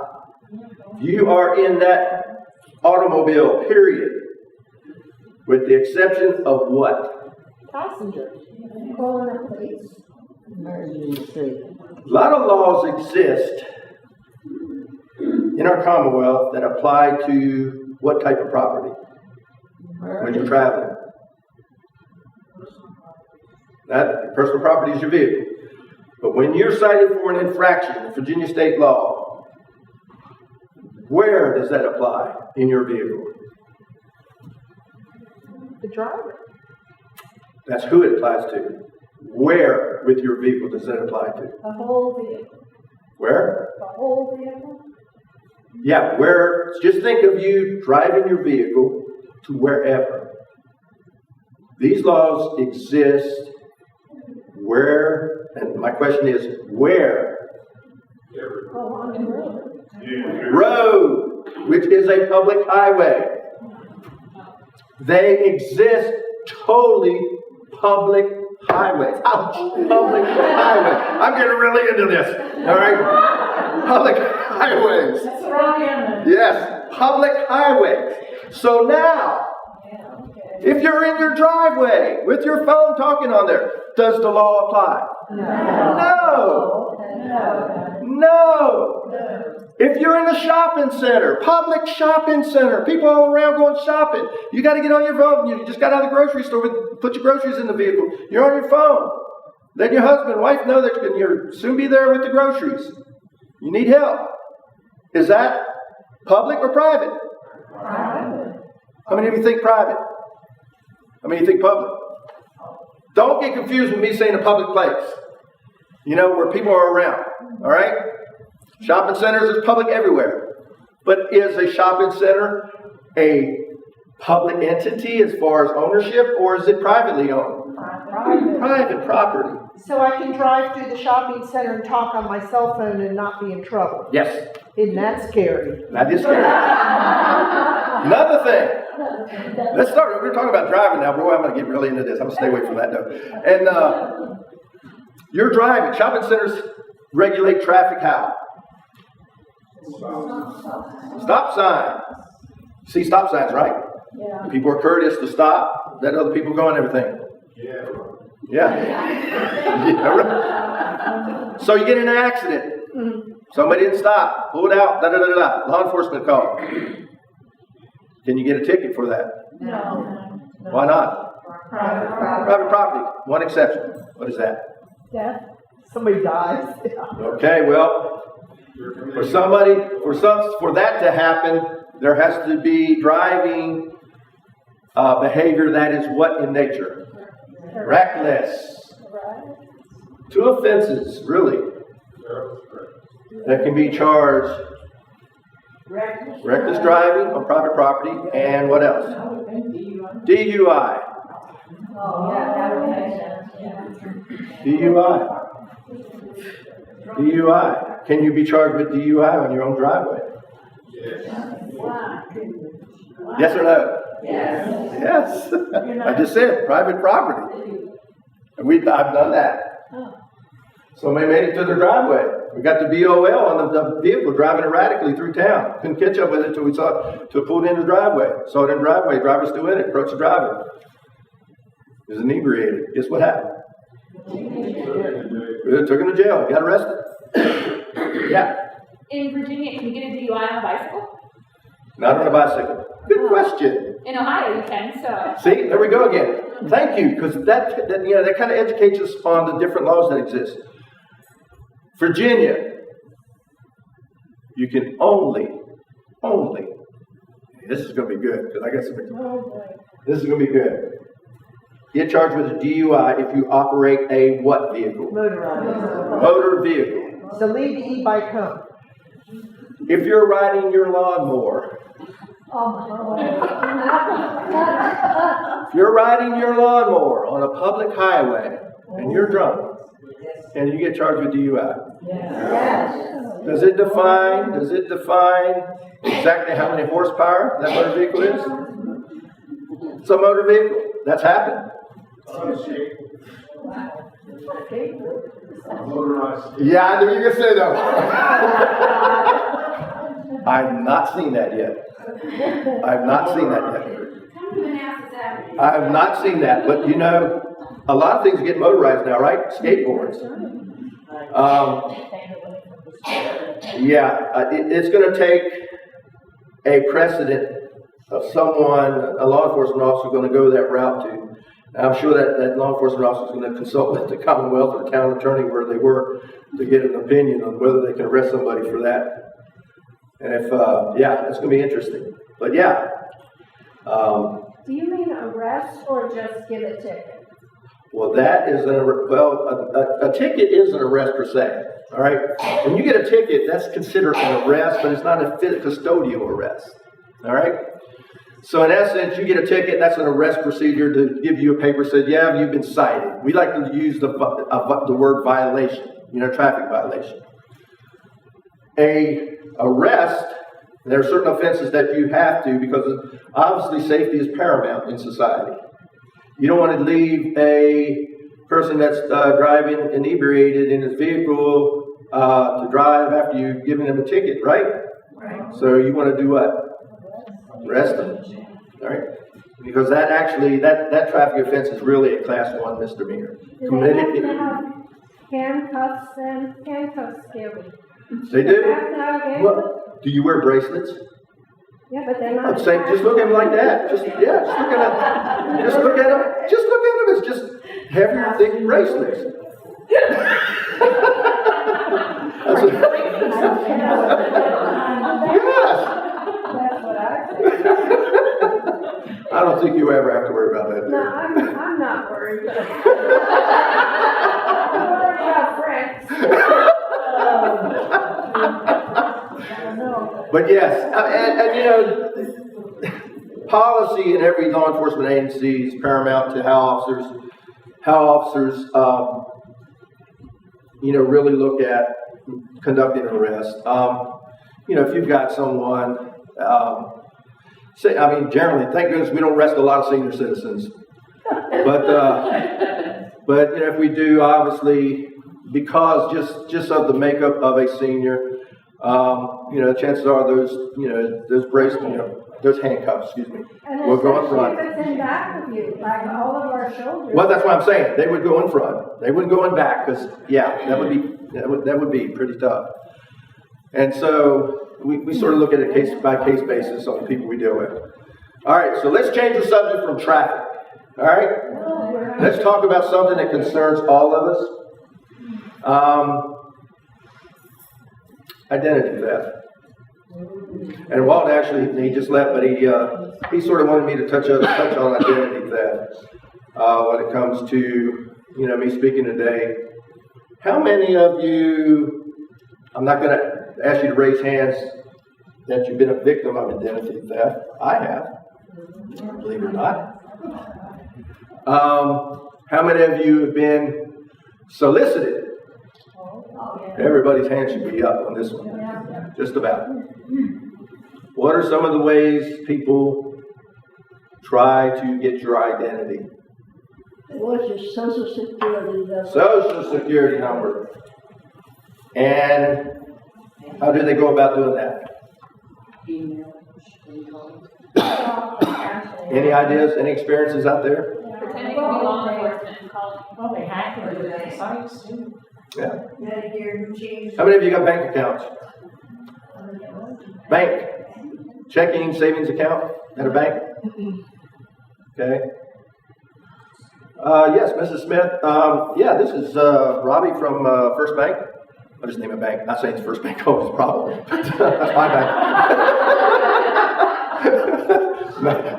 [SPEAKER 3] You are in that automobile, period. With the exception of what?
[SPEAKER 4] Passenger. Calling the police.
[SPEAKER 6] Emergency.
[SPEAKER 3] A lot of laws exist in our Commonwealth that apply to what type of property when you're traveling. That personal property is your vehicle. But when you're cited for an infraction in Virginia state law, where does that apply in your vehicle?
[SPEAKER 2] The driver.
[SPEAKER 3] That's who it applies to. Where with your vehicle does that apply to?
[SPEAKER 4] The whole vehicle.
[SPEAKER 3] Where?
[SPEAKER 4] The whole vehicle.
[SPEAKER 3] Yeah, where, just think of you driving your vehicle to wherever. These laws exist where, and my question is, where?
[SPEAKER 4] Oh, on the road.
[SPEAKER 3] Road, which is a public highway. They exist totally public highways. Ouch! Public highway. I'm getting really into this. All right? Public highways.
[SPEAKER 2] That's right.
[SPEAKER 3] Yes, public highways. So now, if you're in your driveway with your phone talking on there, does the law apply? No. If you're in a shopping center, public shopping center, people all around going shopping, you got to get on your phone. You just got out of the grocery store, put your groceries in the vehicle. You're on your phone. Let your husband, wife know that you'll soon be there with the groceries. You need help. Is that public or private?
[SPEAKER 4] Private.
[SPEAKER 3] How many of you think private? How many of you think public? Don't get confused with me saying a public place. You know, where people are around. All right? Shopping centers is public everywhere. But is a shopping center a public entity as far as ownership, or is it privately owned? Private property.
[SPEAKER 8] So I can drive through the shopping center and talk on my cell phone and not be in trouble.
[SPEAKER 3] Yes.
[SPEAKER 8] Isn't that scary?
[SPEAKER 3] That is scary. Another thing. Let's start. We're talking about driving now. Boy, I'm going to get really into this. I'm going to stay away from that though. And you're driving. Shopping centers regulate traffic how? Stop sign. See stop signs, right?
[SPEAKER 4] Yeah.
[SPEAKER 3] People are courteous to stop, let other people go and everything. Yeah. Yeah, right. So you get in an accident. Somebody didn't stop. Pull it out. Da-da-da-da. Law enforcement call. Can you get a ticket for that?
[SPEAKER 4] No.
[SPEAKER 3] Why not?
[SPEAKER 4] Private.
[SPEAKER 3] Private property. One exception. What is that?
[SPEAKER 4] Death.
[SPEAKER 8] Somebody dies.
[SPEAKER 3] Okay, well, for that to happen, There has to be driving behavior that is what in nature? Reckless. 2 offenses, really, that can be charged. Reckless driving on private property, and what else? DUI.
[SPEAKER 7] Oh, yeah, that would make sense, yeah.
[SPEAKER 3] DUI. Can you be charged with DUI on your own driveway? Yes or no?
[SPEAKER 7] Yes.
[SPEAKER 3] Yes. I just said private property. And I've done that. Somebody made it to their driveway. We got the BOL on the vehicle driving erratically through town. Couldn't catch up with it till we saw it, till it pulled in the driveway. Saw it in the driveway, driver's still in it, approached the driver. He was inebriated. Guess what happened? Took him to jail, got arrested. Yeah.
[SPEAKER 9] In Virginia, can you get a DUI on a bicycle?
[SPEAKER 3] Not on a bicycle. Good question.
[SPEAKER 9] In Ohio, you can, so.
[SPEAKER 3] See, there we go again. Thank you, because that kind of educates us on the different laws that exist. Virginia, you can only, this is going to be good, because I got some, this is going to be good. Get charged with a DUI if you operate a what vehicle? Motor vehicle.
[SPEAKER 8] So leave the e-bike home.
[SPEAKER 3] If you're riding your lawnmower, if you're riding your lawnmower on a public highway and you're drunk and you get charged with DUI, does it define exactly how many horsepower that motor vehicle is? It's a motor vehicle. That's happened. Yeah, I knew you were going to say that. I've not seen that yet. I've not seen that, but you know, a lot of things get motorized now, right? Skateboards. It's going to take a precedent of someone, a law enforcement officer, going to go that route to. And I'm sure that law enforcement officer is going to consult with the Commonwealth or the town attorney where they were to get an opinion on whether they can arrest somebody for that. And if, it's going to be interesting. But yeah.
[SPEAKER 4] Do you mean arrest or just give a ticket?
[SPEAKER 3] Well, that is a ticket is an arrest per se. All right. When you get a ticket, that's considered an arrest, but it's not a custodial arrest. All right. So in essence, you get a ticket. That's an arrest procedure to give you a paper that says, yeah, you've been cited. We like to use the word violation. Traffic violation. A arrest. There are certain offenses that you have to, because obviously safety is paramount in society. You don't want to leave a person that's driving inebriated in his vehicle to drive after you've given him a ticket, right? Right. So you want to do what? Arrest them. All right? Because that traffic offense is really a class 1 misdemeanor.
[SPEAKER 4] Do they have to have handcuffs and handcuffs scary?
[SPEAKER 3] They do.
[SPEAKER 4] Well,
[SPEAKER 3] do you wear bracelets?
[SPEAKER 4] Yeah, but they're not.
[SPEAKER 3] I'm saying, just look at them like that. Just look at them. Just look at them. It's just heavier, thick bracelets. That's what, yes.
[SPEAKER 4] That's what I think.
[SPEAKER 3] I don't think you ever have to worry about that.
[SPEAKER 4] No, I'm not worried. I'm worried about friends.
[SPEAKER 3] But yes, policy in every law enforcement agency is paramount to how officers really look at conducting an arrest. If you've got someone, generally, thank goodness we don't arrest a lot of senior citizens. But if we do, obviously, because just of the makeup of a senior, chances are those bracelets, those handcuffs, will go in front.
[SPEAKER 4] And it's in back of you, like all of our shoulders.
[SPEAKER 3] Well, that's what I'm saying. They would go in front. They wouldn't go in back because, that would be pretty tough. And so we sort of look at a case by case basis on the people we deal with. All right, so let's change the subject from traffic. All right, let's talk about something that concerns all of us. Identity theft. And Walt actually, he just left, but he sort of wanted me to touch on identity theft when it comes to, me speaking today. How many of you, I'm not going to ask you to raise hands that you've been a victim of identity theft. I have, believe it or not. How many of you have been solicited? Everybody's hand should be up on this one, just about. What are some of the ways people try to get your identity?
[SPEAKER 6] What's your social security number?
[SPEAKER 3] Social security number. And how do they go about doing that? Any ideas, any experiences out there?
[SPEAKER 9] Pretending to be law enforcement and calling.
[SPEAKER 2] Well, they hack into the sites too.
[SPEAKER 3] Yeah. How many of you got bank accounts? Bank. Checking, savings account at a bank? Okay. Yes, Mrs. Smith. Yeah, this is Robbie from First Bank. I'll just name a bank. Not saying it's First Bank, oh, it's a problem. That's my bank.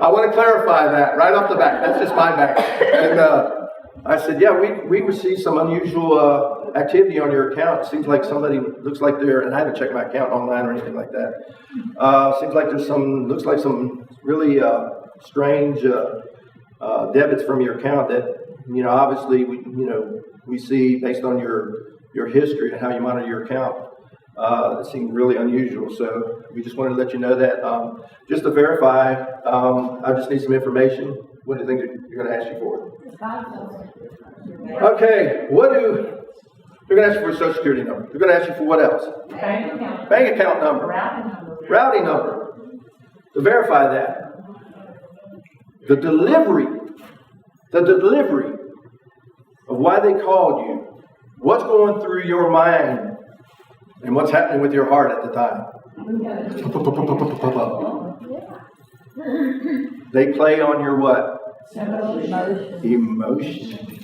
[SPEAKER 3] I want to clarify that right off the bat. That's just my bank. And I said, yeah, we received some unusual activity on your account. It seems like somebody looks like they're, and I haven't checked my account online or anything like that. Seems like there's looks like some really strange debits from your account that, obviously we see based on your history and how you monitor your account. It seemed really unusual, so we just wanted to let you know that. Just to verify, I just need some information. What do you think they're going to ask you for? Okay, they're going to ask you for a social security number. They're going to ask you for what else? Bank account number. Routing number. To verify that. The delivery of why they called you, what's going through your mind, and what's happening with your heart at the time. They play on your what? Emotion.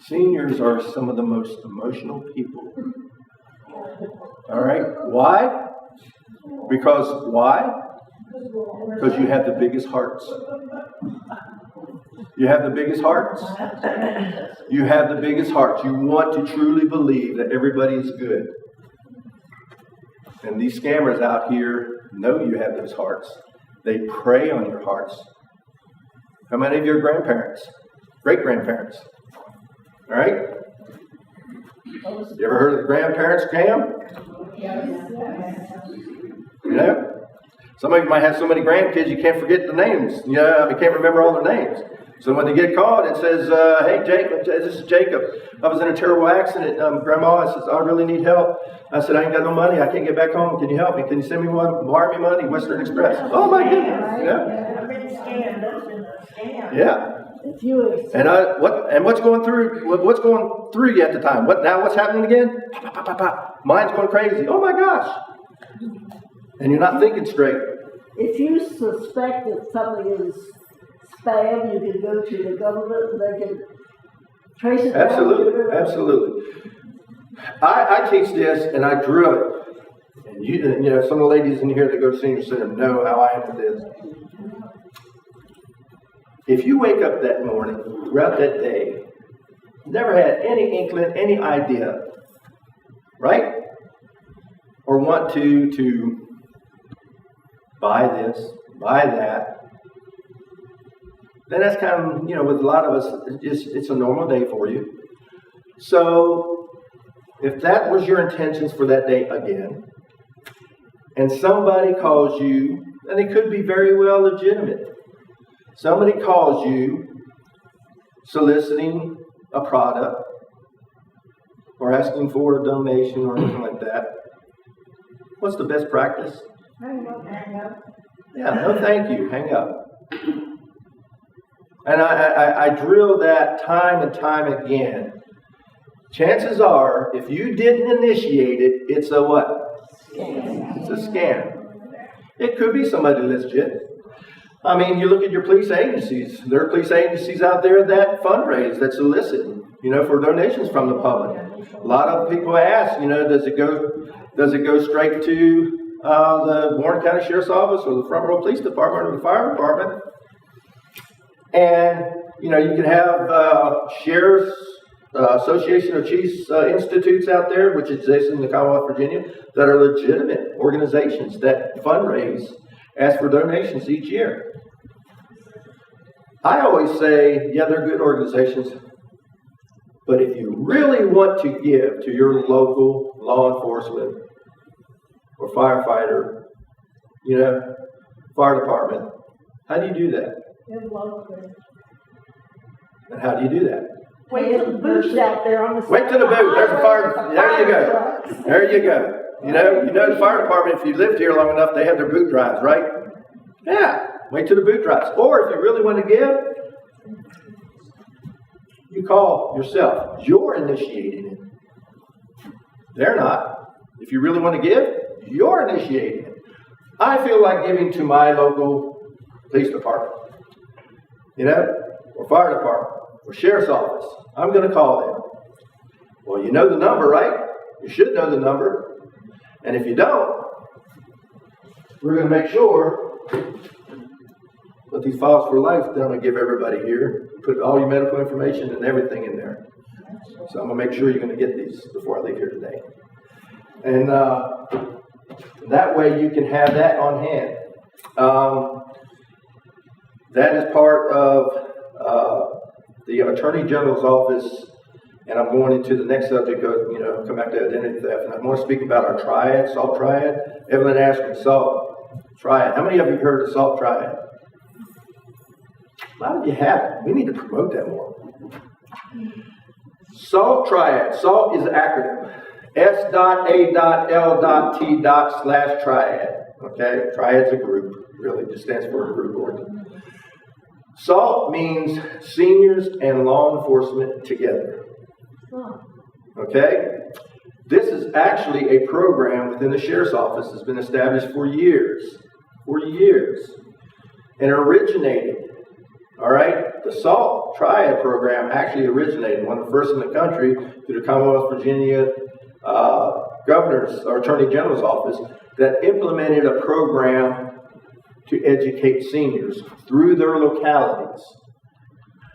[SPEAKER 3] Seniors are some of the most emotional people. All right? Why? Because why? Because you have the biggest hearts. You have the biggest hearts. You have the biggest hearts. You want to truly believe that everybody is good. And these scammers out here know you have those hearts. They prey on your hearts. How many of you are grandparents? Great-grandparents? All right? You ever heard of the grandparent scam? Some of you might have so many grandkids you can't forget the names. You can't remember all their names. So when they get called, it says, hey, Jacob, this is Jacob. I was in a terrible accident. Grandma, I says, I really need help. I said, I ain't got no money. I can't get back home. Can you help me? Can you send me one? Wire me money? Western Express. Oh, my goodness. Yeah. And what's going through you at the time? What's happening again? Mine's going crazy. Oh, my gosh. And you're not thinking straight.
[SPEAKER 6] If you suspect that something is spam, you can go to the government and they can trace it down.
[SPEAKER 3] Absolutely. I teach this and I drill it. And some of the ladies in here that go to senior center know how I handle this. If you wake up that morning, throughout that day, never had any inkling, any idea, right? Or want to buy this, buy that, then that's kind of, with a lot of us, it's a normal day for you. So, if that was your intentions for that day again, and somebody calls you, and it could be very well legitimate, somebody calls you soliciting a product, or asking for a donation or anything like that, what's the best practice?
[SPEAKER 4] Hang up.
[SPEAKER 3] Yeah, no thank you, hang up. And I drill that time and time again. Chances are, if you didn't initiate it, it's a what? Scam. It's a scam. It could be somebody legit. I mean, you look at your police agencies. There are police agencies out there that fundraise, that solicit, for donations from the public. A lot of people ask, does it go straight to the Warren County Sheriff's Office or the Front Royal Police Department or the Fire Department. And, you know, you can have Sheriff's Association of Chiefs Institutes out there, which exist in the Commonwealth of Virginia, that are legitimate organizations that fundraise, ask for donations each year. I always say, yeah, they're good organizations, but if you really want to give to your local law enforcement or firefighter, you know, fire department, how do you do that? And how do you do that?
[SPEAKER 8] Wait till the booth's out there on the.
[SPEAKER 3] Wait till the booth. There's a fire. There you go. There you go. You know the fire department, if you lived here long enough, they have their boot drives, right? Yeah. Wait till the boot drives. Or if you really want to give, you call yourself. You're initiating it. They're not. If you really want to give, you're initiating it. I feel like giving to my local police department, you know, or fire department, or sheriff's office. I'm going to call them. Well, you know the number, right? You should know the number. And if you don't, we're going to make sure that these files for life that I'm going to give everybody here, put all your medical information and everything in there. So I'm going to make sure you're going to get these before I leave here today. And that way you can have that on hand. That is part of the Attorney General's office, and I'm going into the next subject of, you know, come back to identity theft, and I'm going to speak about our triad, SALT triad. Evelyn asked me, SALT triad. How many of you have heard of SALT triad? A lot of you haven't. We need to promote that more. SALT triad. SALT is an acronym. S.A.L.T.triad. Okay? Triad's a group. Really, it just stands for a group organ. SALT means seniors and law enforcement together. Okay? This is actually a program within the Sheriff's Office that's been established for years. For years. And originated. All right? The SALT Triad program actually originated, one of the first in the country, through the Commonwealth of Virginia Governor's or Attorney General's office that implemented a program to educate seniors through their localities.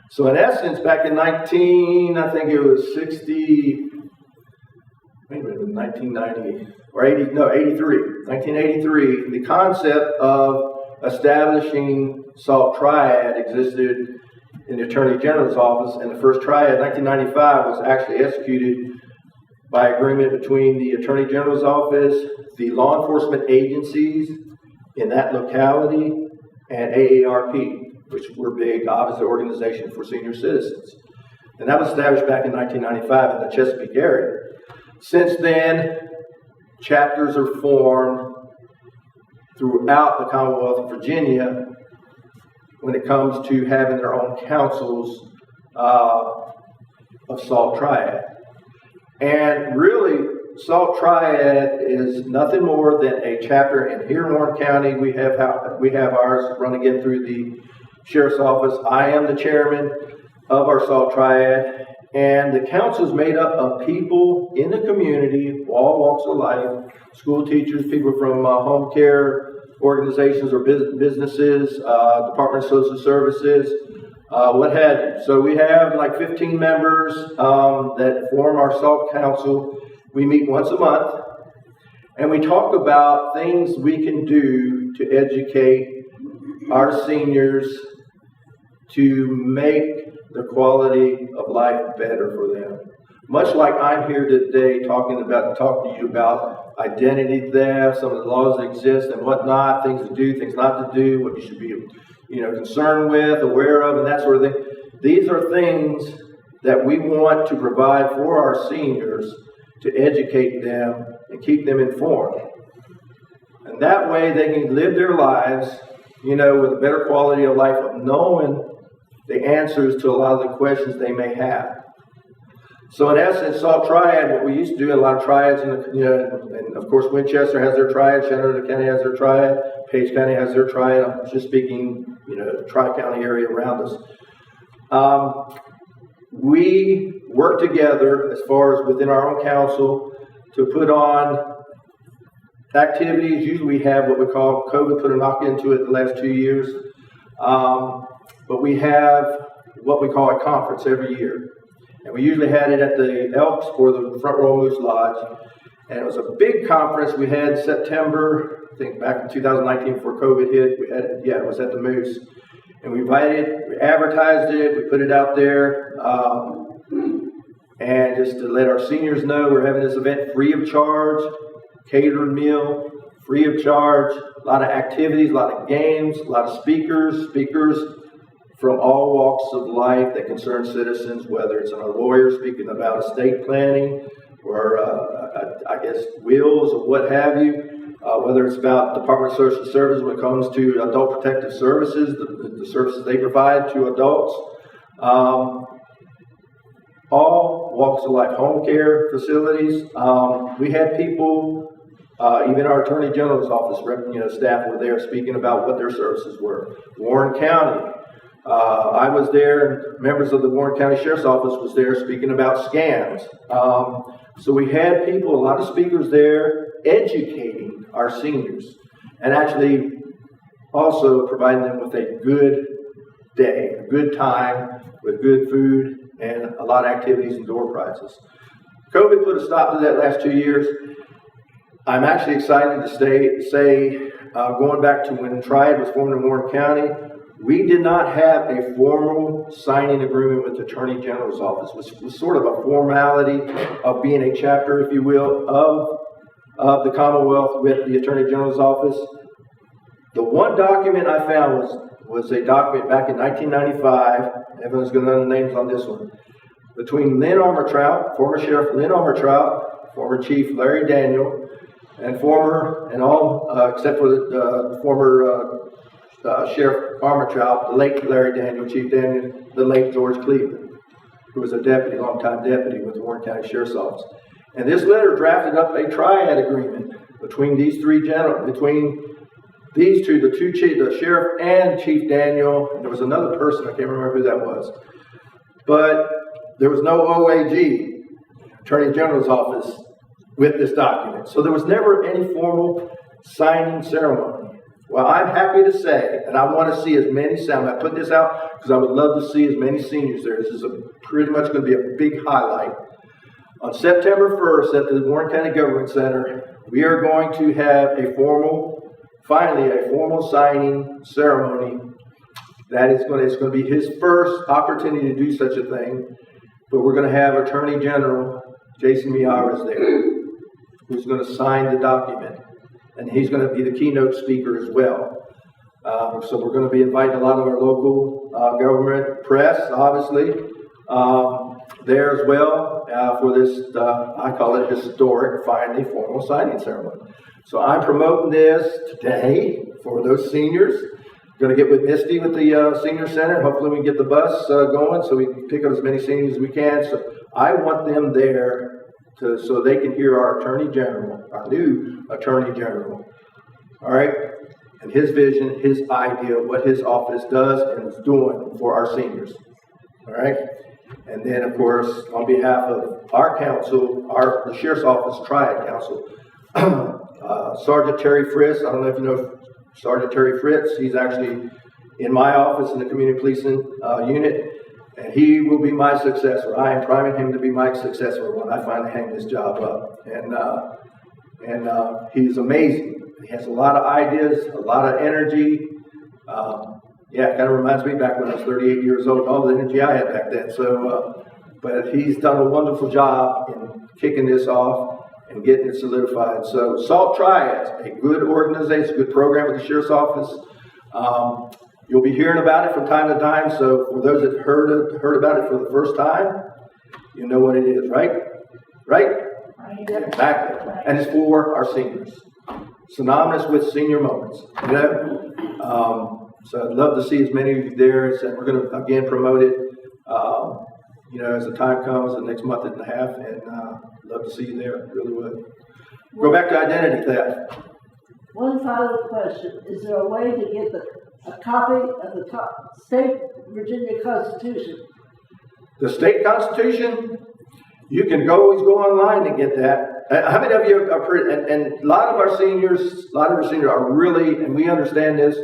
[SPEAKER 3] So in essence, back in 1983, the concept of establishing SALT Triad existed in the Attorney General's office, and the first triad, 1995, was actually executed by agreement between the Attorney General's office, the law enforcement agencies in that locality, and AARP, which were big, obviously, organization for senior citizens. And that was established back in 1995 in the Chesapeake area. Since then, chapters are formed throughout the Commonwealth of Virginia when it comes to having their own councils of SALT Triad. And really, SALT Triad is nothing more than a chapter, and here in Warren County, we have ours run again through the Sheriff's Office. I am the chairman of our SALT Triad, and the council is made up of people in the community, all walks of life, school teachers, people from home care organizations or businesses, Department of Social Services, what have you. So we have like 15 members that form our SALT Council. We meet once a month, and we talk about things we can do to educate our seniors to make the quality of life better for them. Much like I'm here today talking to you about identity theft, some of the laws that exist and whatnot, things to do, things not to do, what you should be, concerned with, aware of, and that sort of thing. These are things that we want to provide for our seniors to educate them and keep them informed. And that way they can live their lives, with a better quality of life of knowing the answers to a lot of the questions they may have. So in essence, SALT Triad, what we used to do, a lot of triads, and of course Winchester has their triad, Shenandoah County has their triad, Page County has their triad. I'm just speaking, tri-county area around us. We work together as far as within our own council to put on activities. Usually we have what we call, COVID put a knock into it the last 2 years. But we have what we call a conference every year. And we usually had it at the Elks or the Front Row Moose Lodge. And it was a big conference. We had September, I think back in 2019 before COVID hit, it was at the Moose. And we advertised it, we put it out there. And just to let our seniors know, we're having this event free of charge, catered meal, free of charge, a lot of activities, a lot of games, a lot of speakers from all walks of life that concern citizens, whether it's a lawyer speaking about estate planning or I guess wills or what have you, whether it's about Department of Social Services when it comes to adult protective services, the services they provide to adults. All walks of life, home care facilities. We had people, even our Attorney General's office, staff were there speaking about what their services were. Warren County, I was there, members of the Warren County Sheriff's Office was there speaking about scams. So we had people, a lot of speakers there educating our seniors and actually also providing them with a good day, a good time with good food and a lot of activities and door prizes. COVID put a stop to that last 2 years. I'm actually excited to say, going back to when Triad was formed in Warren County, we did not have a formal signing agreement with the Attorney General's office, which was sort of a formality of being a chapter, if you will, of the Commonwealth with the Attorney General's office. The one document I found was a document back in 1995. Everyone's going to know the names on this one. Between Lynn Armourtrout, former Sheriff Lynn Armourtrout, former Chief Larry Daniel, and except for the former Sheriff Armourtrout, the late Larry Daniel, Chief Daniel, the late George Cleveland, who was a longtime deputy with the Warren County Sheriff's Office. And this letter drafted up a triad agreement between these three gentlemen, between these two, the sheriff and Chief Daniel. And there was another person, I can't remember who that was. But there was no OAG, Attorney General's office, with this document. So there was never any formal signing ceremony. Well, I'm happy to say, and I want to see as many, I put this out because I would love to see as many seniors there. This is pretty much going to be a big highlight. On September 1st at the Warren County Government Center, we are going to have finally a formal signing ceremony. It's going to be his first opportunity to do such a thing. But we're going to have Attorney General Jason Miyares there, who's going to sign the document. And he's going to be the keynote speaker as well. So we're going to be inviting a lot of our local government press, obviously, there as well for this, I call it historic, finally formal signing ceremony. So I'm promoting this today for those seniors. Going to get with Misty with the Senior Center. Hopefully we can get the bus going so we can pick up as many seniors as we can. So I want them there so they can hear our Attorney General, our new Attorney General. All right? And his vision, his idea, what his office does and is doing for our seniors. All right? And then, of course, on behalf of our council, the Sheriff's Office Triad Council, Sergeant Terry Fritz, I don't know if you know Sergeant Terry Fritz, he's actually in my office in the community policing unit, and he will be my successor. I am priming him to be my successor when I finally hang this job up. And he's amazing. He has a lot of ideas, a lot of energy. It kind of reminds me back when I was 38 years old, all the energy I had back then. So, but he's done a wonderful job in kicking this off and getting it solidified. So SALT Triads, a good organization, a good program with the Sheriff's Office. You'll be hearing about it from time to time. So for those that heard about it for the first time, you know what it is, right? Right? Exactly. And it's for our seniors. Synonymous with senior moments. You know? So I'd love to see as many of you there. So we're going to, again, promote it, as the time comes, the next month and a half. And love to see you there. Really would. Go back to identity theft.
[SPEAKER 6] One final question. Is there a way to get a copy of the state Virginia Constitution?
[SPEAKER 3] The state Constitution? You can always go online to get that. How many of you and a lot of our seniors are really, and we understand this,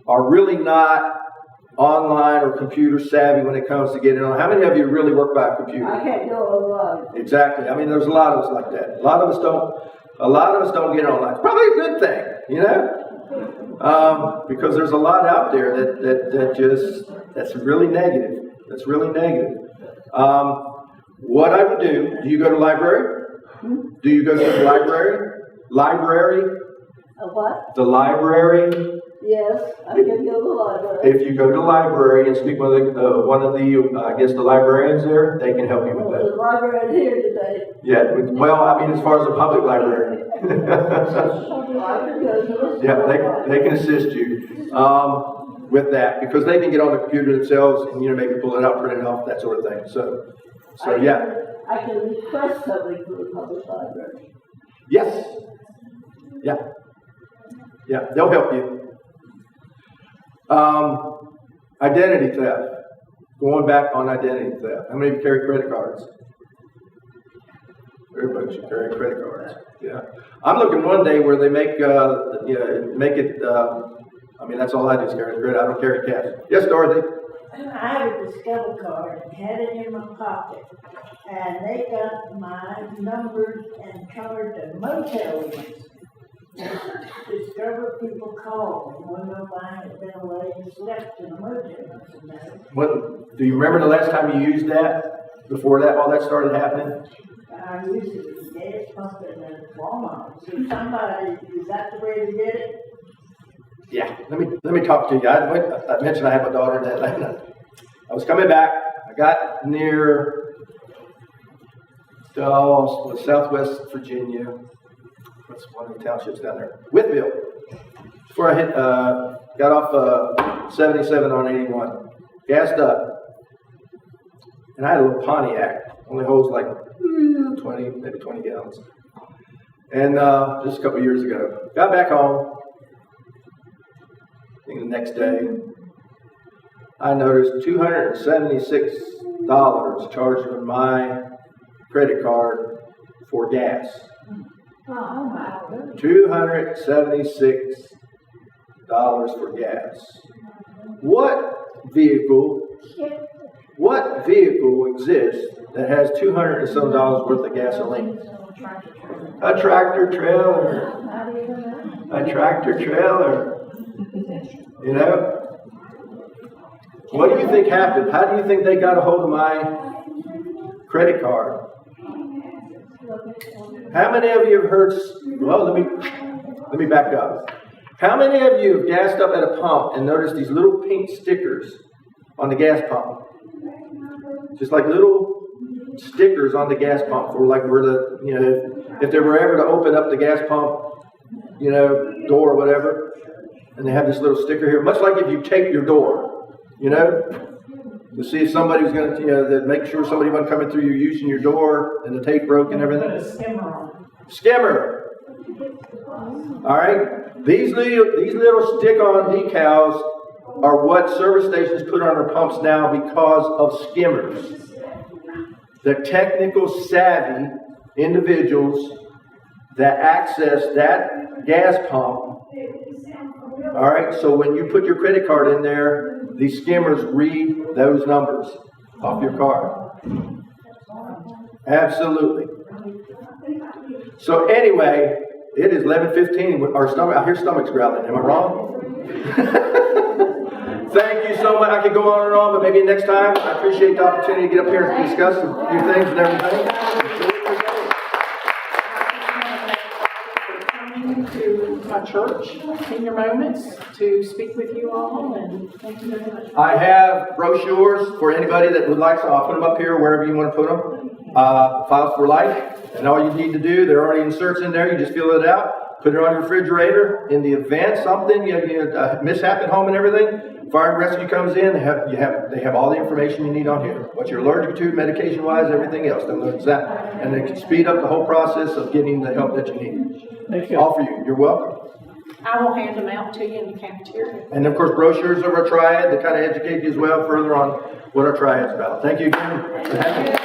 [SPEAKER 3] are really not online or computer savvy when it comes to getting on. How many of you really work by a computer?
[SPEAKER 6] I can't go online.
[SPEAKER 3] Exactly. I mean, there's a lot of us like that. A lot of us don't get online. It's probably a good thing, you know, because there's a lot out there that's really negative. That's really negative. What I would do you go to library? Do you go to the library? Library?
[SPEAKER 6] A what?
[SPEAKER 3] The library?
[SPEAKER 6] Yes, I can go to the library.
[SPEAKER 3] If you go to the library and speak with one of the, I guess the librarians there, they can help you with
[SPEAKER 6] Well, there's
[SPEAKER 3] that.
[SPEAKER 6] a library here today.
[SPEAKER 3] Yeah, well, I mean, as far as the public library.
[SPEAKER 6] I can go to this.
[SPEAKER 3] Yeah, they can assist you with that, because they can get on the computer themselves and, you know, maybe pull it out, print it off, that sort of thing. So yeah.
[SPEAKER 6] I can request something for the public library.
[SPEAKER 3] Yes. Yeah. Yeah, they'll help you. Identity theft. Going back on identity theft. How many of you carry credit cards? Everybody should carry credit cards. Yeah. I'm looking one day where they make it. I mean, that's all I do is carry credit. I don't carry cash. Yes, Dorothy.
[SPEAKER 7] I have a Discover card and had it in my pocket, and they got my numbers and covered the motel rooms. Discover people called and wanted to know if I had been away and slept in a motel.
[SPEAKER 3] What? Do you remember the last time you used that? Before that, all that started happening?
[SPEAKER 7] I used it as a gas pump in the Walmart. So somebody, is that the way they did it?
[SPEAKER 3] Yeah. Let me talk to you. I mentioned I have a daughter in Atlanta. I was coming back. I got near Southwest Virginia. What's one of the townships down there? Whitville. Before I got off 77 on 81. Gassed up. And I had a little Pontiac. Only holds like 20, maybe 20 gallons. And just a couple years ago. Got back home. I think the next day. I noticed $276 charged on my credit card for gas.
[SPEAKER 4] Oh, my.
[SPEAKER 3] $276 for gas. What vehicle exists that has $200 and some worth of gasoline? A tractor trailer. A tractor trailer. You know? What do you think happened? How do you think they got a hold of my credit card? How many of you have heard? Well, let me back up. How many of you have gassed up at a pump and noticed these little pink stickers on the gas pump? Just like little stickers on the gas pump for like where the, you know, if they were ever to open up the gas pump, you know, door or whatever, and they have this little sticker here, much like if you tape your door, you know, to see if somebody's going to, you know, that make sure somebody wasn't coming through you using your door and the tape broke and everything.
[SPEAKER 2] Put a skimmer on.
[SPEAKER 3] Skimmer. All right. These little stick-on decals are what service stations put on their pumps now because of skimmers. The technical savvy individuals that access that gas pump. All right. So when you put your credit card in there, these skimmers read those numbers off your card. Absolutely. So anyway, it is 11:15. I hear stomachs growling. Am I wrong? Thank you so much. I could go on and on, but maybe next time. I appreciate the opportunity to get up here and discuss a few things and everything.
[SPEAKER 2] Coming to my church, Senior Moments, to speak with you all, and thank you very much.
[SPEAKER 3] I have brochures for anybody that would like some. I'll put them up here wherever you want to put them. Files for Life. And all you need to do, there are already inserts in there. You just fill it out, put it on your refrigerator. In the event something, you have mishap at home and everything, fire and rescue comes in. They have all the information you need on here. What you're allergic to, medication-wise, everything else. They'll know exactly, and they can speed up the whole process of getting the help that you need.
[SPEAKER 6] Thank you.
[SPEAKER 3] All for you. You're welcome.
[SPEAKER 2] I will hand them out to you in the cafeteria.
[SPEAKER 3] And of course, brochures of our triad to kind of educate you as well further on what our triad's about. Thank you again for having me.